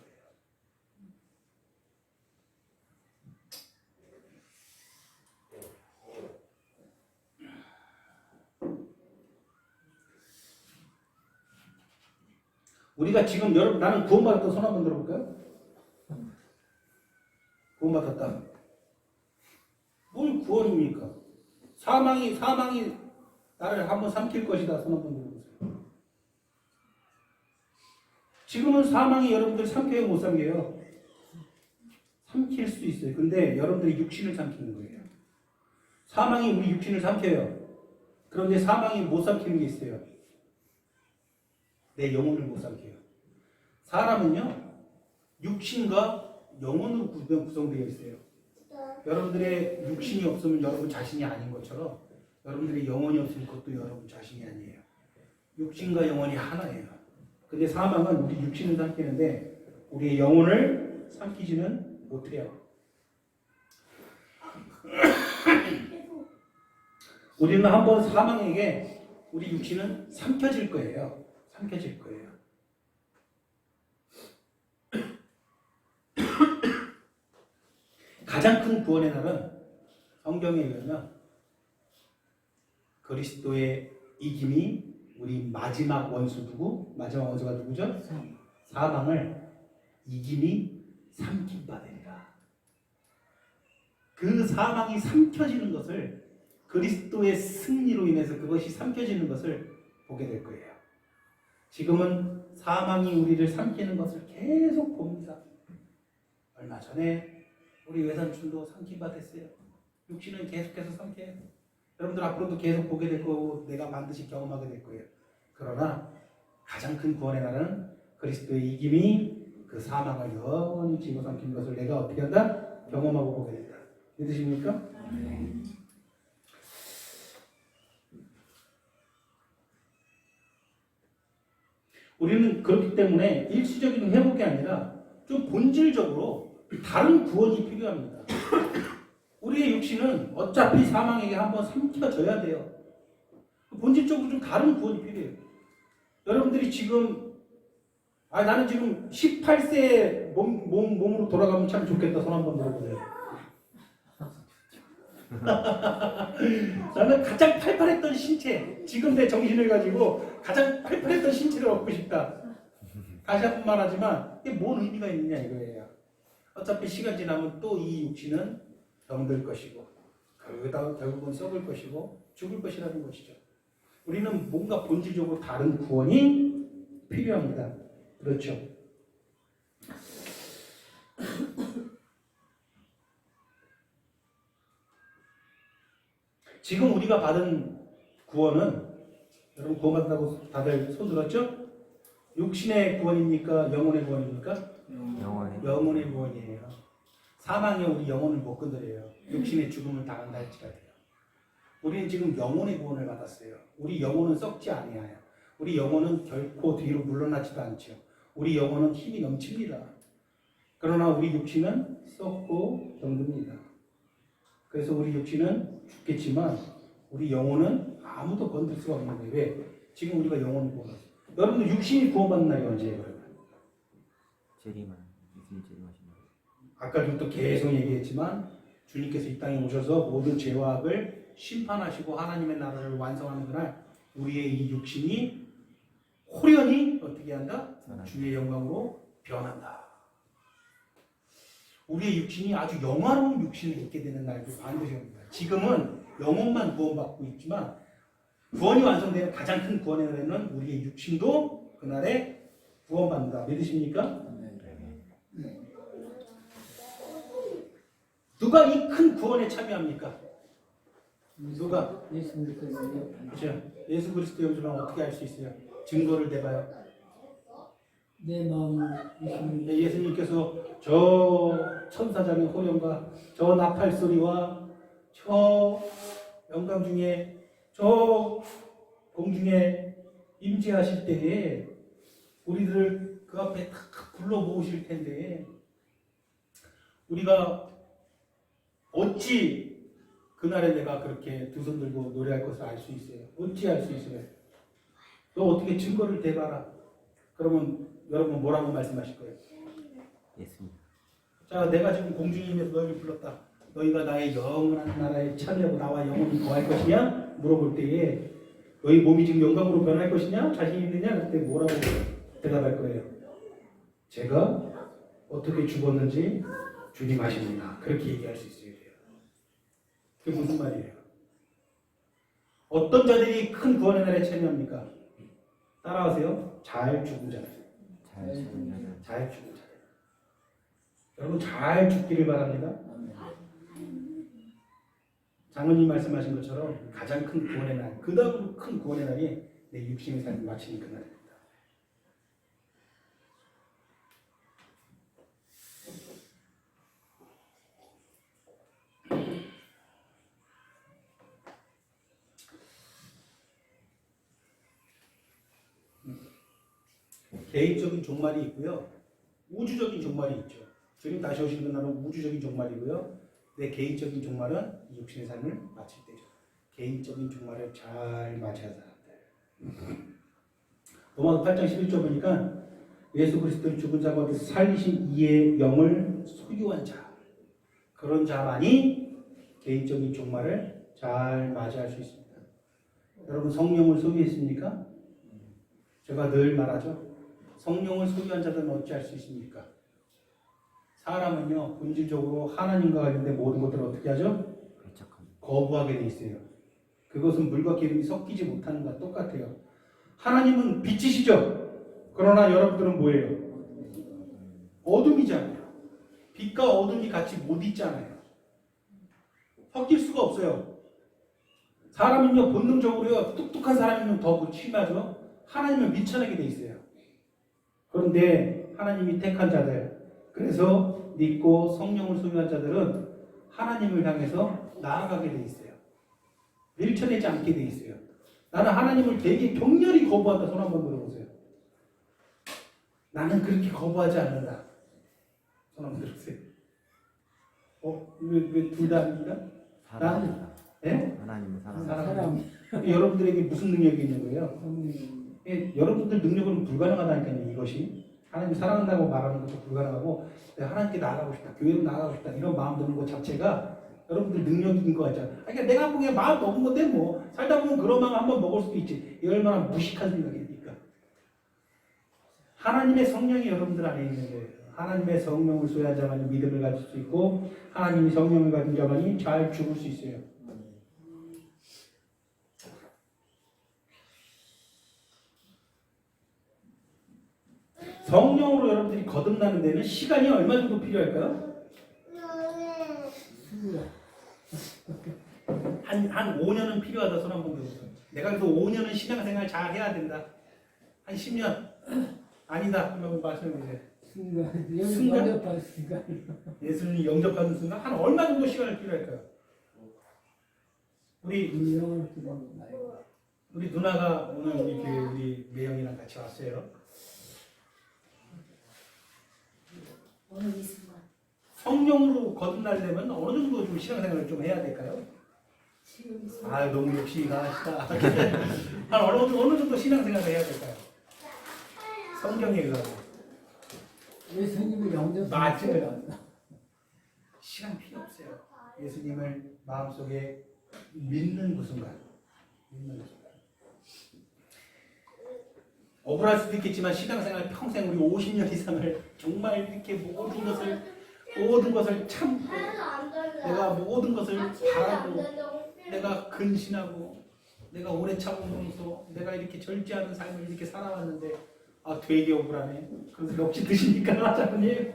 우리가 지금 여러분 나는 구원받았다 손 한번 들어볼까요? 구원받았다. 뭘 구원입니까? 사망이 나를 한번 삼킬 것이다. 손 한번 들어보세요. 지금은 사망이 여러분들 삼켜요 못 삼켜요? 삼킬 수 있어요. 근데 여러분들이 육신을 삼키는 거예요. 사망이 우리 육신을 삼켜요. 그런데 사망이 못 삼키는 게 있어요. 내 영혼을 못 삼켜요. 사람은요 육신과 영혼으로 구성되어 있어요. 여러분들의 육신이 없으면 여러분 자신이 아닌 것처럼 여러분들의 영혼이 없으면 그것도 여러분 자신이 아니에요. 육신과 영혼이 하나예요. 근데 사망은 우리 육신을 삼키는데 우리의 영혼을 삼키지는 못해요. 우리는 한번 사망에게 우리 육신은 삼켜질 거예요. 삼켜질 거예요. 가장 큰 구원의 날은 성경에 의하면 그리스도의 이김이 우리 마지막 원수 누구? 마지막 원수가 누구죠? 사망을 이김이 삼킨 바 되리라. 그 사망이 삼켜지는 것을 그리스도의 승리로 인해서 그것이 삼켜지는 것을 보게 될 거예요. 지금은 사망이 우리를 삼키는 것을 계속 봅니다. 얼마 전에 우리 외삼촌도 삼킴 받았어요. 육신은 계속해서 삼켜요. 여러분들 앞으로도 계속 보게 될 거고 내가 반드시 경험하게 될 거예요. 그러나 가장 큰 구원의 날은 그리스도의 이김이 그 사망을 영원히 집어삼킨 것을 내가 어떻게 한다? 경험하고 보게 된다. 믿으십니까? 우리는 그렇기 때문에 일시적인 회복이 아니라 좀 본질적으로 다른 구원이 필요합니다. 우리의 육신은 어차피 사망에게 한번 삼켜져야 돼요. 본질적으로 좀 다른 구원이 필요해요. 여러분들이 지금 나는 지금 18세 몸으로 돌아가면 참 좋겠다. 손 한번 들어보세요. 나는 가장 팔팔했던 신체, 지금 내 정신을 가지고 가장 팔팔했던 신체를 얻고 싶다. 다시 한 번 말하지만 이게 뭔 의미가 있느냐 이거예요. 어차피 시간 지나면 또 이 육신은 병들 것이고 결국은 썩을 것이고 죽을 것이라는 것이죠. 우리는 뭔가 본질적으로 다른 구원이 필요합니다. 그렇죠. 지금 우리가 받은 구원은 여러분 구원받는다고 다들 손 들었죠? 육신의 구원입니까? 영혼의 구원입니까? 영혼의 구원이에요. 사망에 우리 영혼을 못 건드려요. 육신의 죽음을 당한다 할지라도요. 우리는 지금 영혼의 구원을 받았어요. 우리 영혼은 썩지 아니하여. 우리 영혼은 결코 뒤로 물러나지도 않죠. 우리 영혼은 힘이 넘칩니다. 그러나 우리 육신은 썩고 병듭니다. 그래서 우리 육신은 죽겠지만 우리 영혼은 아무도 건들 수가 없는 거예요. 왜? 지금 우리가 영혼을 구원받았어요. 여러분들 육신이 구원받는 날이 언제예요? 그러면? 재림은 무슨 재림하시나요? 아까도 계속 얘기했지만 주님께서 이 땅에 오셔서 모든 죄와 악을 심판하시고 하나님의 나라를 완성하는 그날 우리의 이 육신이 호련히 어떻게 한다? 주의 영광으로 변한다. 우리의 육신이 아주 영화로운 육신을 입게 되는 날도 반드시 옵니다. 지금은 영혼만 구원받고 있지만 구원이 완성되는 가장 큰 구원의 날에는 우리의 육신도 그날에 구원받는다. 믿으십니까? 누가 이 큰 구원에 참여합니까? 누가? 예수 그리스도의 그렇죠. 예수 그리스도 영주는 어떻게 알 수 있어요? 증거를 대봐요. 내 마음을 예수님 예수님께서 저 천사장의 호령과 저 나팔 소리와 저 영광 중에 저 공중에 임재하실 때에 우리들을 그 앞에 탁 불러 모으실 텐데 우리가 어찌 그날에 내가 그렇게 두 손 들고 노래할 것을 알 수 있어요? 어찌 알 수 있어요? 너 어떻게 증거를 대봐라. 그러면 여러분 뭐라고 말씀하실 거예요? 예수님. 자, 내가 지금 공중에 임해서 너희를 불렀다. 너희가 나의 영원한 나라에 참여하고 나와 영원히 거할 것이냐? 물어볼 때에 너희 몸이 지금 영광으로 변할 것이냐? 자신 있느냐? 그때 뭐라고 대답할 거예요? 제가 어떻게 죽었는지 주님 아십니다. 그렇게 얘기할 수 있어야 돼요. 그게 무슨 말이에요? 어떤 자들이 큰 구원의 날에 참여합니까? 따라하세요. 잘 죽은 자들. 잘 죽은 자들. 여러분 잘 죽기를 바랍니다. 장로님 말씀하신 것처럼 가장 큰 구원의 날, 그 다음으로 큰 구원의 날이 내 육신의 삶을 마치는 그날입니다. 개인적인 종말이 있고요. 우주적인 종말이 있죠. 주님 다시 오시는 날은 우주적인 종말이고요. 내 개인적인 종말은 이 육신의 삶을 마칠 때죠. 개인적인 종말을 잘 맞이한 사람들. 로마서 8장 11절 보니까 예수 그리스도를 죽은 자가 어디서 살리신 이의 영을 소유한 자. 그런 자만이 개인적인 종말을 잘 맞이할 수 있습니다. 여러분 성령을 소유했습니까? 제가 늘 말하죠. 성령을 소유한 자들은 어찌할 수 있습니까? 사람은요 본질적으로 하나님과 관련된 모든 것들을 어떻게 하죠? 거부하게 돼 있어요. 그것은 물과 기름이 섞이지 못하는 것과 똑같아요. 하나님은 빛이시죠. 그러나 여러분들은 뭐예요? 어둠이잖아요. 빛과 어둠이 같이 못 있잖아요. 섞일 수가 없어요. 사람은요 본능적으로요 똑똑한 사람이면 더 심하죠. 하나님을 미천하게 돼 있어요. 그런데 하나님이 택한 자들, 그래서 믿고 성령을 소유한 자들은 하나님을 향해서 나아가게 돼 있어요. 밀쳐내지 않게 돼 있어요. 나는 하나님을 되게 격렬히 거부한다. 손 한번 들어보세요. 나는 그렇게 거부하지 않는다. 손 한번 들어보세요. 왜 둘 다 아닙니까? 사랑합니다. 예? 하나님은 사랑. 사람 여러분들에게 무슨 능력이 있는 거예요? 성령 예, 여러분들 능력은 불가능하다니까요. 이것이 하나님 사랑한다고 말하는 것도 불가능하고 내가 하나님께 나아가고 싶다, 교회로 나아가고 싶다 이런 마음 드는 것 자체가 여러분들 능력인 거 같잖아요. 그러니까 내가 보기에 마음 먹은 건데 뭐 살다 보면 그런 마음 한번 먹을 수도 있지. 이 얼마나 무식한 생각입니까? 하나님의 성령이 여러분들 안에 있는 거예요. 하나님의 성령을 소유한 자만이 믿음을 가질 수 있고 하나님이 성령을 가진 자만이 잘 죽을 수 있어요. 성령으로 여러분들이 거듭나는 데는 시간이 얼마 정도 필요할까요? 수고야. 한 5년은 필요하다. 손 한번 들어보세요. 내가 그래서 5년은 신앙생활 잘 해야 된다. 한 10년 아니다. 한번 말씀해 보세요. 순간 여기 순간? 영접할 순간 예수님이 영접하는 순간 한 얼마 정도 시간이 필요할까요? 우리 운명을 기다리는 나요. 우리 누나가 오늘 우리 교회 우리 매형이랑 같이 왔어요. 오늘 이 순간 성령으로 거듭나려면 어느 정도 좀 신앙생활을 좀 해야 될까요? 지금 이 순간 아 너무 욕심이 강하시다. 한 어느 정도 신앙생활을 해야 될까요? 성경에 의하고 예수님을 영접할 맞아요. 순간 시간 필요 없어요. 예수님을 마음속에 믿는 그 순간. 믿는 그 순간. 억울할 수도 있겠지만 신앙생활 평생 우리 50년 이상을 정말 이렇게 모든 것을 참고 내가 모든 것을 바라고 내가 근신하고 내가 오래 참으면서 내가 이렇게 절제하는 삶을 이렇게 살아왔는데 아 되게 억울하네. 그런 소리 혹시 드십니까? 자매님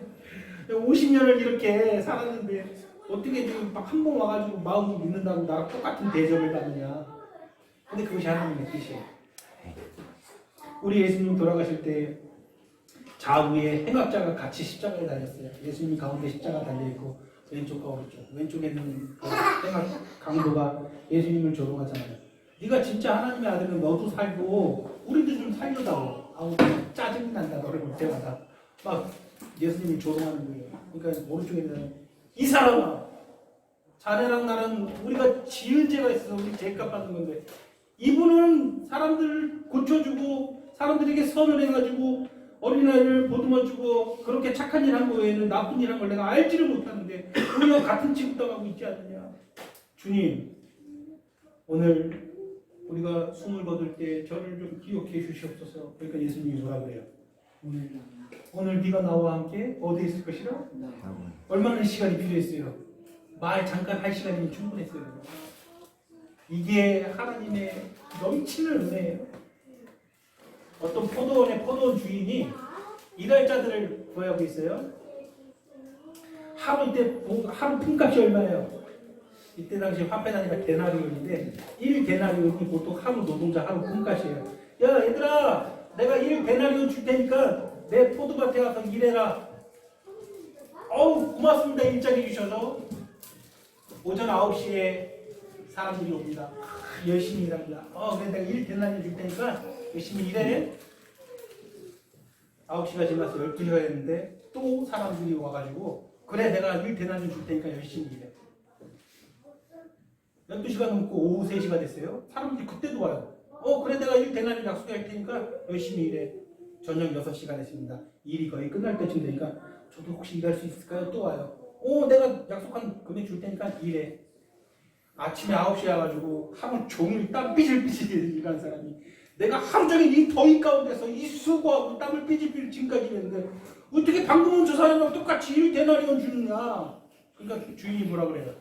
50년을 이렇게 살았는데 어떻게 지금 막 한 번 와가지고 마음을 믿는다고 나랑 똑같은 대접을 받느냐. 근데 그것이 하나님의 뜻이에요. 우리 예수님 돌아가실 때 좌우에 행악자가 같이 십자가에 달렸어요. 예수님이 가운데 십자가 달려있고 왼쪽과 오른쪽. 왼쪽에는 그 행악 강도가 예수님을 조롱하잖아요. 네가 진짜 하나님의 아들은 너도 살고 우리도 좀 살려다오. 아우 짜증이 난다. 너를 볼 때마다 막 예수님이 조롱하는 거예요. 그러니까 오른쪽에는 이 사람아 자네랑 나는 우리가 지은 죄가 있어서 우리 죄값 받는 건데 이분은 사람들을 고쳐주고 사람들에게 선을 해가지고 어린아이를 보듬어주고 그렇게 착한 일 한 거 외에는 나쁜 일 한 걸 내가 알지를 못하는데 우리가 같은 취급당하고 있지 않느냐. 주님 오늘 우리가 숨을 거둘 때 저를 좀 기억해 주시옵소서. 그러니까 예수님이 뭐라 그래요? 오늘 네가 나와 함께 어디에 있을 것이라? 얼마나 시간이 필요했어요? 말 잠깐 할 시간이면 충분했어요. 이게 하나님의 넘치는 은혜예요. 어떤 포도원의 포도원 주인이 일할 자들을 구하고 있어요. 하루 품값이 얼마예요? 이때 당시 화폐 단위가 데나리온인데 1데나리온이 보통 하루 노동자 하루 품값이에요. 야 얘들아 내가 1데나리온 줄 테니까 내 포도밭에 가서 일해라. 어우 고맙습니다. 일자리 주셔서 오전 9시에 사람들이 옵니다. 열심히 일합니다. 그래 내가 1데나리온 줄 테니까 열심히 일해. 9시가 지나서 12시가 됐는데 또 사람들이 와가지고 그래 내가 1데나리온 줄 테니까 열심히 일해. 12시가 넘고 오후 3시가 됐어요. 사람들이 그때도 와요. 그래 내가 1데나리온 약속할 테니까 열심히 일해. 저녁 6시가 됐습니다. 일이 거의 끝날 때쯤 되니까 저도 혹시 일할 수 있을까요? 또 와요. 내가 약속한 금액 줄 테니까 일해. 아침에 9시에 와가지고 하루 종일 땀 삐질삐질 일하는 사람이 내가 하루 종일 이 더위 가운데서 이 수고하고 땀을 삐질삐질 지금까지 했는데 어떻게 방금은 저 사람이랑 똑같이 1데나리온 주느냐. 그러니까 주인이 뭐라 그래요?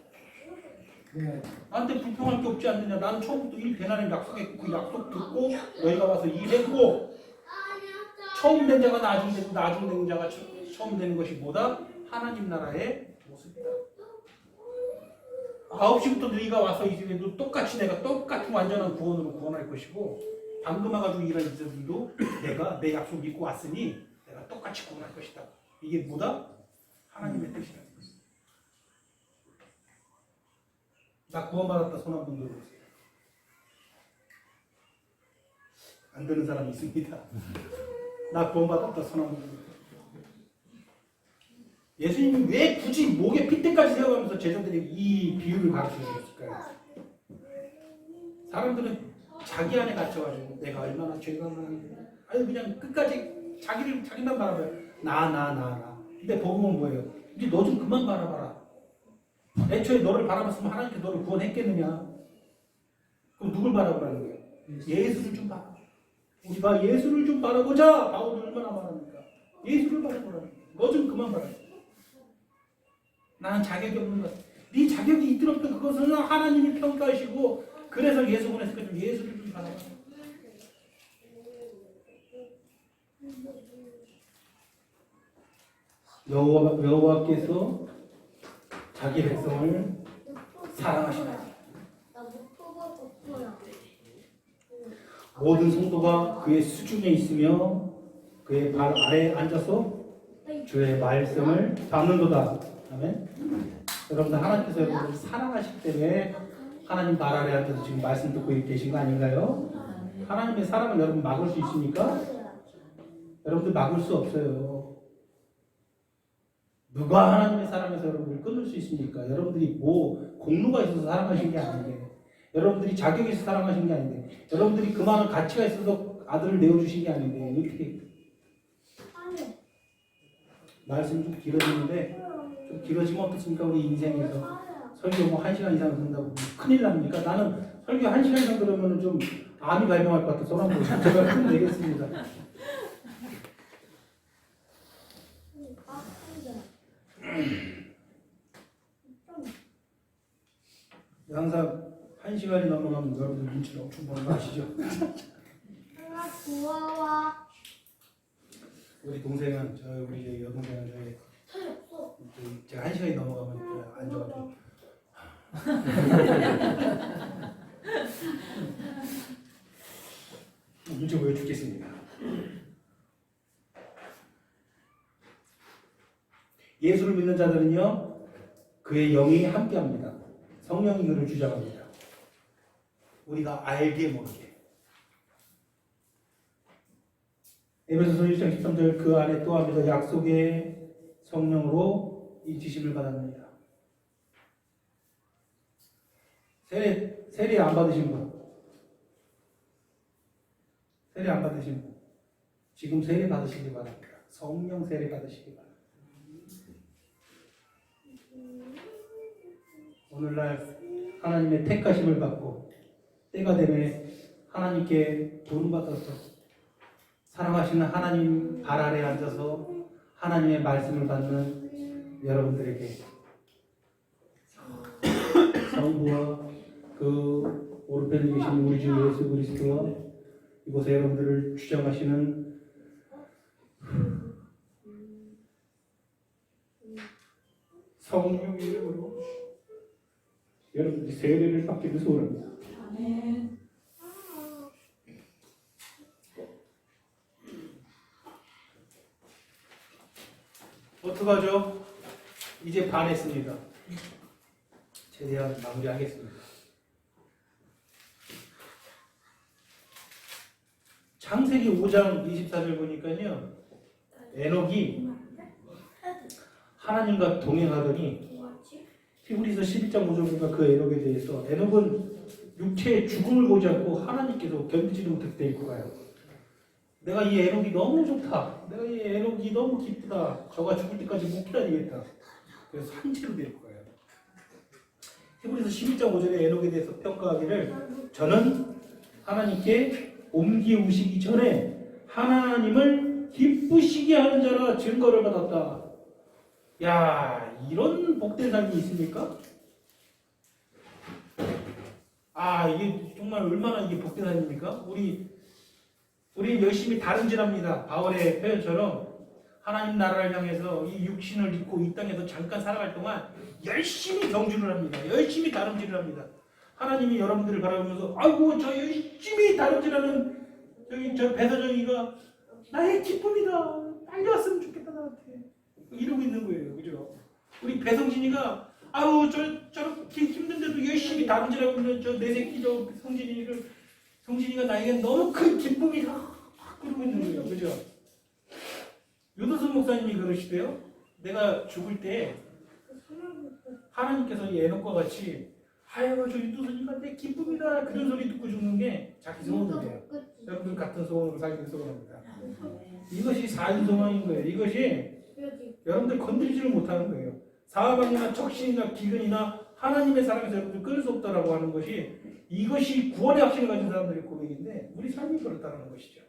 나한테 불평할 게 없지 않느냐. 나는 처음부터 1데나리온 약속했고 그 약속 듣고 너희가 와서 일했고 처음 된 자가 나중 되고 나중 된 자가 처음 되는 것이 뭐다? 하나님 나라의 모습이다. 9시부터 너희가 와서 이제도 똑같이 내가 똑같은 완전한 구원으로 구원할 것이고 방금 와가지고 일한 이들도 내가 내 약속 믿고 왔으니 내가 것이다. 똑같이 구원할 것이다. 이게 뭐다? 하나님의 뜻이라는 것이다. 나 구원받았다 손 한번 들어보세요. 안 되는 사람이 있습니다. 나 구원받았다 손 한번 들어보세요. 예수님이 왜 굳이 목에 핏대까지 세워가면서 제자들에게 이 비유를 가르쳐주셨을까요? 사람들은 자기 안에 갇혀가지고 내가 얼마나 죄가 많은데 아니 그냥 끝까지 자기만 바라봐요. 나. 근데 복음은 뭐예요? 이제 너 좀 그만 바라봐라. 애초에 너를 바라봤으면 하나님께 너를 구원했겠느냐? 그럼 누굴 바라보라는 거예요? 예수를 좀 바라봐. 우리가 예수를 좀 바라보자. 바울이 얼마나 말합니까? 예수를 바라보라는 거예요. 너 좀 그만 바라봐. 나는 자격이 없는 것. 네 자격이 있더라도 그것은 하나님이 평가하시고 그래서 예수 보냈을 거죠. 예수를 좀 바라봐. 여호와께서 자기 백성을 사랑하시다. 모든 성도가 그의 수중에 있으며 그의 발 아래에 앉아서 주의 말씀을 담는도다. 아멘. 여러분들 하나님께서 여러분들 사랑하시기 때문에 하나님 발 아래에 앉아서 지금 말씀 듣고 계신 거 아닌가요? 하나님의 사랑을 여러분 막을 수 있습니까? 여러분들 막을 수 없어요. 누가 하나님의 사랑에서 여러분들 끊을 수 있습니까? 여러분들이 뭐 공로가 있어서 사랑하신 게 아닌데, 여러분들이 자격이 있어서 사랑하신 게 아닌데, 여러분들이 그만한 가치가 있어서 아들을 내어주신 게 아닌데 어떻게? 말씀이 좀 길어지는데 좀 길어지면 어떻습니까? 우리 인생에서 설교 뭐 1시간 이상 듣는다고 큰일 납니까? 나는 설교 1시간 이상 들으면 좀 암이 발병할 것 같아서 손 한번 제가 좀 내겠습니다. 항상 1시간이 넘어가면 여러분들 눈치를 엄청 보는 거 아시죠? 우리 동생은 우리 여동생은 제가 1시간이 넘어가면 앉아가지고 눈치 보여 죽겠습니다. 예수를 믿는 자들은요 그의 영이 함께합니다. 성령이 그를 주장합니다. 우리가 알게 모르게. 에베소서 1장 13절 그 안에 또 합니다. 약속의 성령으로 인치심을 받았느니라. 세례 안 받으신 분, 세례 안 받으신 분, 지금 세례 받으시기 바랍니다. 성령 세례 받으시기 바랍니다. 오늘날 하나님의 택하심을 받고 때가 되면 하나님께 도움받아서 사랑하시는 하나님 발 아래에 앉아서 하나님의 말씀을 받는 여러분들에게 성부와 그 오른편에 계신 우리 주 예수 그리스도와 이곳에 여러분들을 주장하시는 성령 이름으로 여러분들이 세례를 받기를 소원합니다. 아멘. 어떡하죠? 이제 반 했습니다. 최대한 마무리하겠습니다. 창세기 5장 24절 보니까요, 에녹이 하나님과 동행하더니 히브리서 11장 5절 보니까 그 에녹에 대해서 에녹은 육체의 죽음을 보지 않고 하나님께서 견디지 못해서 데리고 가요. 내가 이 에녹이 너무 좋다. 내가 이 에녹이 너무 기쁘다. 저가 죽을 때까지 못 기다리겠다. 그래서 한 채로 데리고 가요. 히브리서 11장 5절에 에녹에 대해서 평가하기를 저는 하나님께 옮기우시기 전에 하나님을 기쁘시게 하는 자라 증거를 받았다. 야, 이런 복된 삶이 있습니까? 이게 정말 얼마나 이게 복된 삶입니까? 우리 열심히 다름질합니다. 바울의 표현처럼 하나님 나라를 향해서 이 육신을 입고 이 땅에서 잠깐 살아갈 동안 열심히 경주를 합니다. 열심히 다름질을 합니다. 하나님이 여러분들을 바라보면서 아이고 저 열심히 다름질하는 저 배서정이가 나의 기쁨이다. 빨리 왔으면 좋겠다 나한테. 이러고 있는 거예요, 그죠? 우리 배성진이가 아우 저렇게 힘든데도 열심히 다른질하고 있는 저 내 새끼 저 성진이가 나에게 너무 큰 기쁨이 확 그러고 있는 거예요, 그죠? 유도선 목사님이 그러시대요. 내가 죽을 때 하나님께서 이 에녹과 같이 아이고 저 유도선이가 내 기쁨이다 그런 소리 듣고 죽는 게 자기 소원이래요. 여러분 같은 소원으로 살기 소원합니다. 이것이 사인소망인 거예요. 이것이 여러분들 건드리지를 못하는 거예요. 사방이나 척신이나 기근이나 하나님의 사랑에서 여러분들 끊을 수 없다라고 하는 것이 이것이 구원의 확신을 가진 사람들의 고백인데 우리 삶이 그렇다는 것이죠.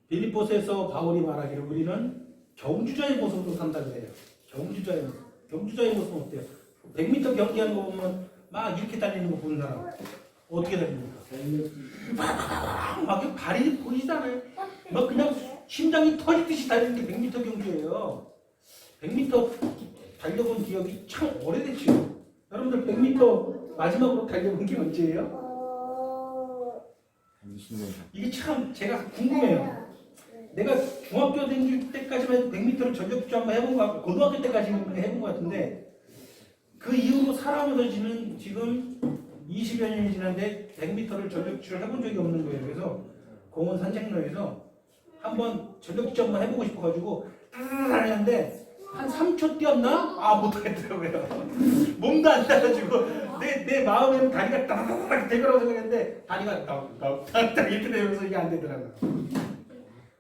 빌립보서에서 바울이 말하기를 우리는 경주자의 모습으로 산다 그래요. 경주자의 모습은 어때요? 100m 경기하는 거 보면 막 이렇게 달리는 거 보는 사람 어떻게 달립니까? 막 발이 보이잖아요. 막 그냥 심장이 터지듯이 달리는 게 100m 경주예요. 100m 달려본 기억이 참 오래됐죠. 여러분들 100m 마지막으로 달려본 게 언제예요? 한 20년 전. 이게 참 제가 궁금해요. 내가 중학교 다닐 때까지만 해도 100m를 전력주 한번 해본 것 같고 고등학교 때까지는 해본 것 같은데 그 이후로 살아오면서 지금 20여 년이 지났는데 100m를 전력주를 해본 적이 없는 거예요. 그래서 공원 산책로에서 한번 전력주 한번 해보고 싶어가지고 다녔는데 한 3초 뛰었나? 아 못하겠더라고요. 몸도 안 따라주고 내 마음에는 다리가 따닥따닥 되더라고 생각했는데 다리가 따닥따닥 이렇게 되면서 이게 안 되더라고요.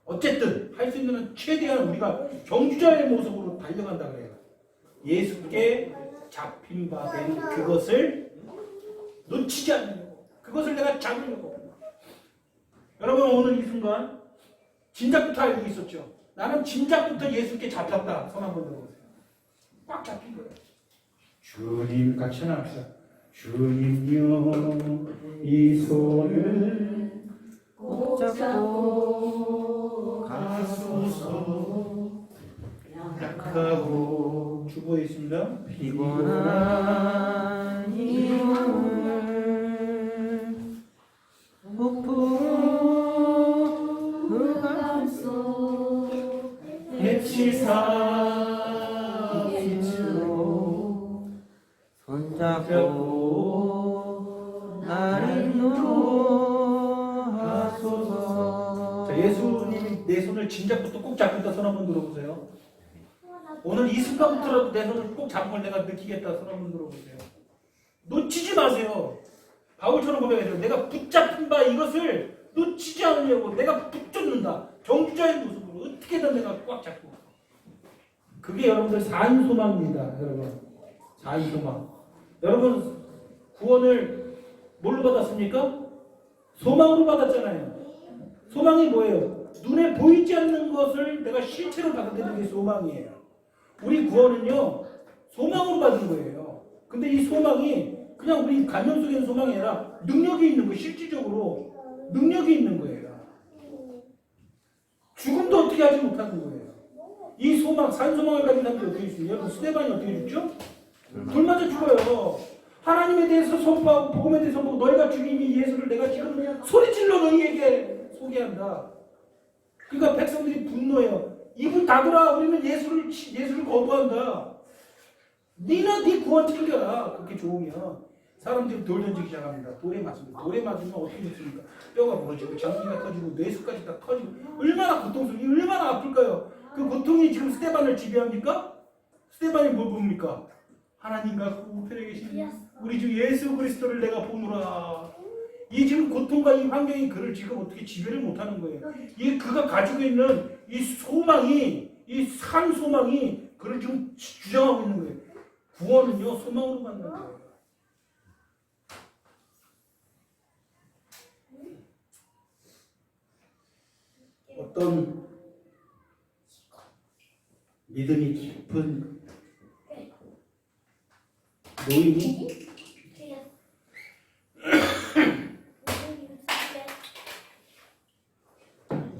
어쨌든 할 수 있는 한 최대한 우리가 경주자의 모습으로 달려간다 그래요. 예수께 잡힌 바 된 그것을 놓치지 않으려고 그것을 내가 잡으려고. 여러분 오늘 이 순간 진작부터 알고 있었죠. 나는 진작부터 예수께 잡혔다. 손 한번 들어보세요. 꽉 잡힌 거예요. 주님 같이 하나 합시다. 주님요 이 손을 꼭 잡고 가소서 약하고 주보에 있습니다. 피곤한 이 몸을 폭풍우가 햇시사 빛으로 손잡고 나를 인도하소서. 자, 예수님이 내 손을 진작부터 꼭 잡겠다. 손 한번 들어보세요. 오늘 이 순간부터라도 내 손을 꼭 잡은 걸 내가 느끼겠다. 손 한번 들어보세요. 놓치지 마세요. 바울처럼 고백해요. 내가 붙잡힌 바 이것을 놓치지 않으려고 내가 붙잡는다. 경주자의 모습으로 어떻게든 내가 꽉 잡고. 그게 여러분들 사인소망입니다. 여러분. 사인소망. 여러분 구원을 뭘로 받았습니까? 소망으로 받았잖아요. 소망이 뭐예요? 눈에 보이지 않는 것을 내가 실체로 받아들이는 게 소망이에요. 우리 구원은요 소망으로 받은 거예요. 근데 이 소망이 그냥 우리 관념 속에 있는 소망이 아니라 능력이 있는 거예요. 실질적으로 능력이 있는 거예요. 죽음도 어떻게 하지 못하는 거예요. 이 소망, 산소망을 가진 사람들이 어떻게 죽어요? 여러분 스데반이 어떻게 죽죠? 돌 맞아 죽어요. 하나님에 대해서 선포하고 복음에 대해서 선포하고 너희가 죽인 이 예수를 내가 지금 소리질러 너희에게 소개한다. 그러니까 백성들이 분노해요. 입을 닫으라. 우리는 예수를 거부한다. 니나 네 구원 챙겨라. 그렇게 좋으면 사람들이 돌 던지기 시작합니다. 돌에 맞습니다. 돌에 맞으면 어떻게 됐습니까? 뼈가 부러지고 장기가 터지고 뇌수까지 다 터지고 얼마나 고통스럽고 얼마나 아플까요? 그 고통이 지금 스데반을 지배합니까? 스데반이 뭘 봅니까? 하나님과 그 우편에 계신 우리 주 예수 그리스도를 내가 보노라. 이 지금 고통과 이 환경이 그를 지금 어떻게 지배를 못하는 거예요. 이 그가 가지고 있는 이 소망이 이 산 소망이 그를 지금 주장하고 있는 거예요. 구원은요 소망으로 받는 거예요. 어떤 믿음이 깊은 노인이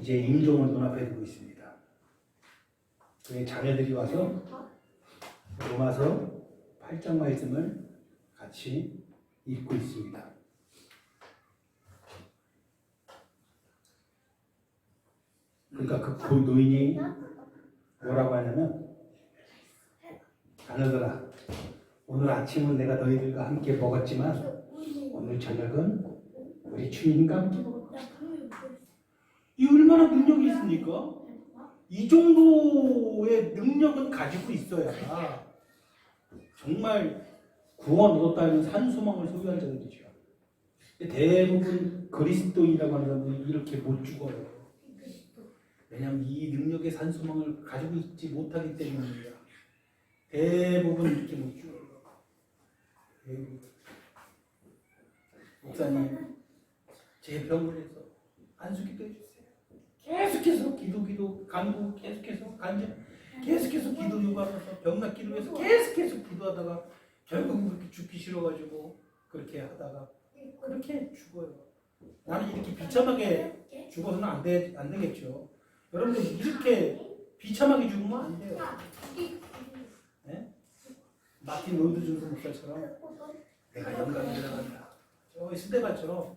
이제 임종을 눈앞에 두고 있습니다. 그의 자녀들이 와서 로마서 8장 말씀을 같이 읽고 있습니다. 그러니까 그 노인이 뭐라고 하냐면, 자녀들아, 오늘 아침은 내가 너희들과 함께 먹었지만 오늘 저녁은 우리 주님과 함께 먹었다. 이 얼마나 능력이 있습니까? 이 정도의 능력은 가지고 있어야 정말 구원 얻었다는 산소망을 소유한 자들이죠. 대부분 그리스도인이라고 하는 사람들이 이렇게 못 죽어요. 왜냐하면 이 능력의 산소망을 가지고 있지 못하기 때문입니다. 대부분 이렇게 못 죽어요. 목사님, 제 병을 해서 안수기도 해주세요. 계속해서 기도 간구, 계속해서 간절, 계속해서 기도 요구하면서 병 낫기를 위해서 계속해서 기도하다가 결국은 그렇게 죽기 싫어가지고 그렇게 하다가 그렇게 죽어요. 나는 이렇게 비참하게 죽어서는 안 되겠죠. 여러분들 이렇게 비참하게 죽으면 안 돼요. 네? 마틴 로이드 존스 목사처럼 내가 영광에 들어간다. 저기 스데반처럼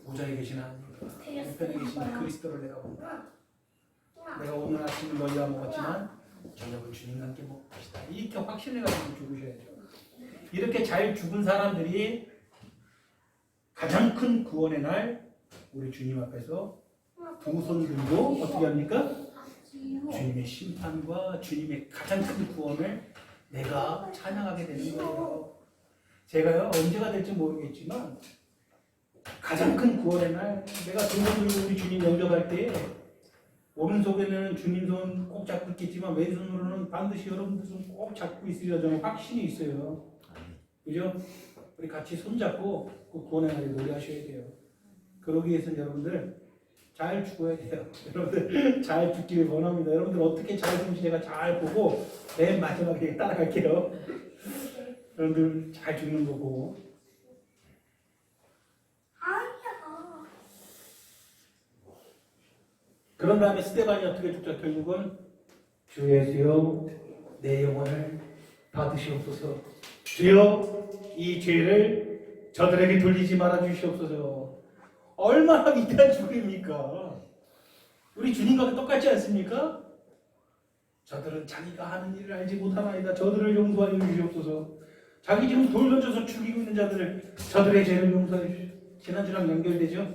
보좌에 계신 하나님, 우편에 계신 그리스도를 내가 본다. 내가 오늘 아침을 너희와 먹었지만 저녁을 주님과 함께 먹을 것이다. 이렇게 확신을 가지고 죽으셔야죠. 이렇게 잘 죽은 사람들이 가장 큰 구원의 날 우리 주님 앞에서 두 손 들고 어떻게 합니까? 주님의 심판과 주님의 가장 큰 구원을 내가 찬양하게 되는 거예요. 제가요 언제가 될지 모르겠지만 가장 큰 구원의 날 내가 두 손 들고 우리 주님 영접할 때 오른손에는 주님 손 꼭 잡고 있겠지만 왼손으로는 반드시 여러분들 손 꼭 잡고 있으리라 저는 확신이 있어요. 그죠? 우리 같이 손잡고 그 구원의 날에 노래하셔야 돼요. 그러기 위해서는 여러분들 잘 죽어야 돼요. 여러분들 잘 죽기를 원합니다. 여러분들 어떻게 잘 죽는지 제가 잘 보고 맨 마지막에 따라갈게요. 여러분들 잘 죽는 거 보고. 그런 다음에 스데반이 어떻게 죽죠? 결국은 주 예수여 내 영혼을 받으시옵소서. 주여 이 죄를 저들에게 돌리지 말아 주시옵소서. 얼마나 위대한 죽음입니까? 우리 주님과 똑같지 않습니까? 저들은 자기가 하는 일을 알지 못하나이다. 저들을 용서하여 주시옵소서. 자기 지금 돌 던져서 죽이고 있는 자들을 저들의 죄를 용서해 주시옵소서. 지난주랑 연결되죠?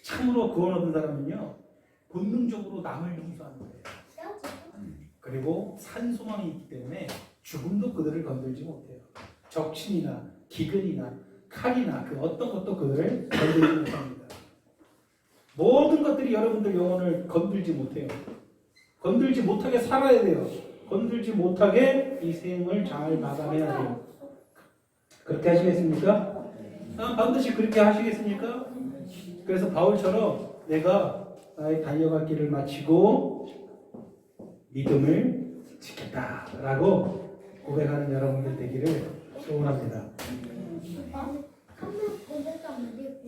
참으로 구원 얻은 사람은요 본능적으로 남을 용서하는 거예요. 그리고 산소망이 있기 때문에 죽음도 그들을 건들지 못해요. 적신이나 기근이나 칼이나 그 어떤 것도 그들을 건들지 못합니다. 모든 것들이 여러분들 영혼을 건들지 못해요. 건들지 못하게 살아야 돼요. 건들지 못하게 이 생을 잘 마감해야 돼요. 그렇게 하시겠습니까? 반드시 그렇게 하시겠습니까? 그래서 바울처럼 내가 나의 달려갈 길을 마치고 믿음을 지켰다라고 고백하는 여러분들 되기를 소원합니다.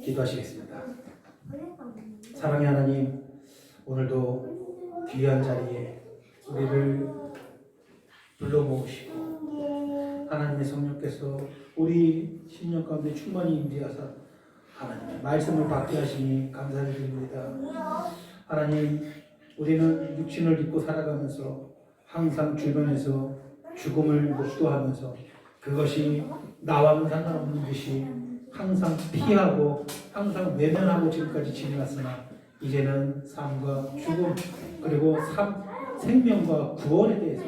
기도하시겠습니다. 사랑의 하나님, 오늘도 귀한 자리에 우리를 불러 모으시고 하나님의 성령께서 우리 신령 가운데 충만히 임재하사 하나님의 말씀을 받게 하시니 감사를 드립니다. 하나님, 우리는 육신을 입고 살아가면서 항상 주변에서 죽음을 목도하면서 그것이 나와는 상관없는 듯이 항상 피하고 항상 외면하고 지금까지 지내왔으나 이제는 삶과 죽음 그리고 생명과 구원에 대해서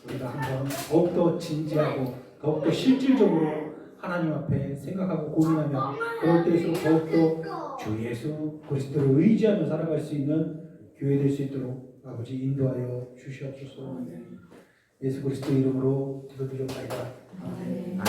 우리가 한번 더욱더 진지하고 더욱더 실질적으로 하나님 앞에 생각하고 고민하며 그럴 때에서 더욱더 주 예수 그리스도를 의지하며 살아갈 수 있는 교회 될 수 있도록 아버지 인도하여 주시옵소서. 예수 그리스도 이름으로 기도드려옵나이다. 아멘.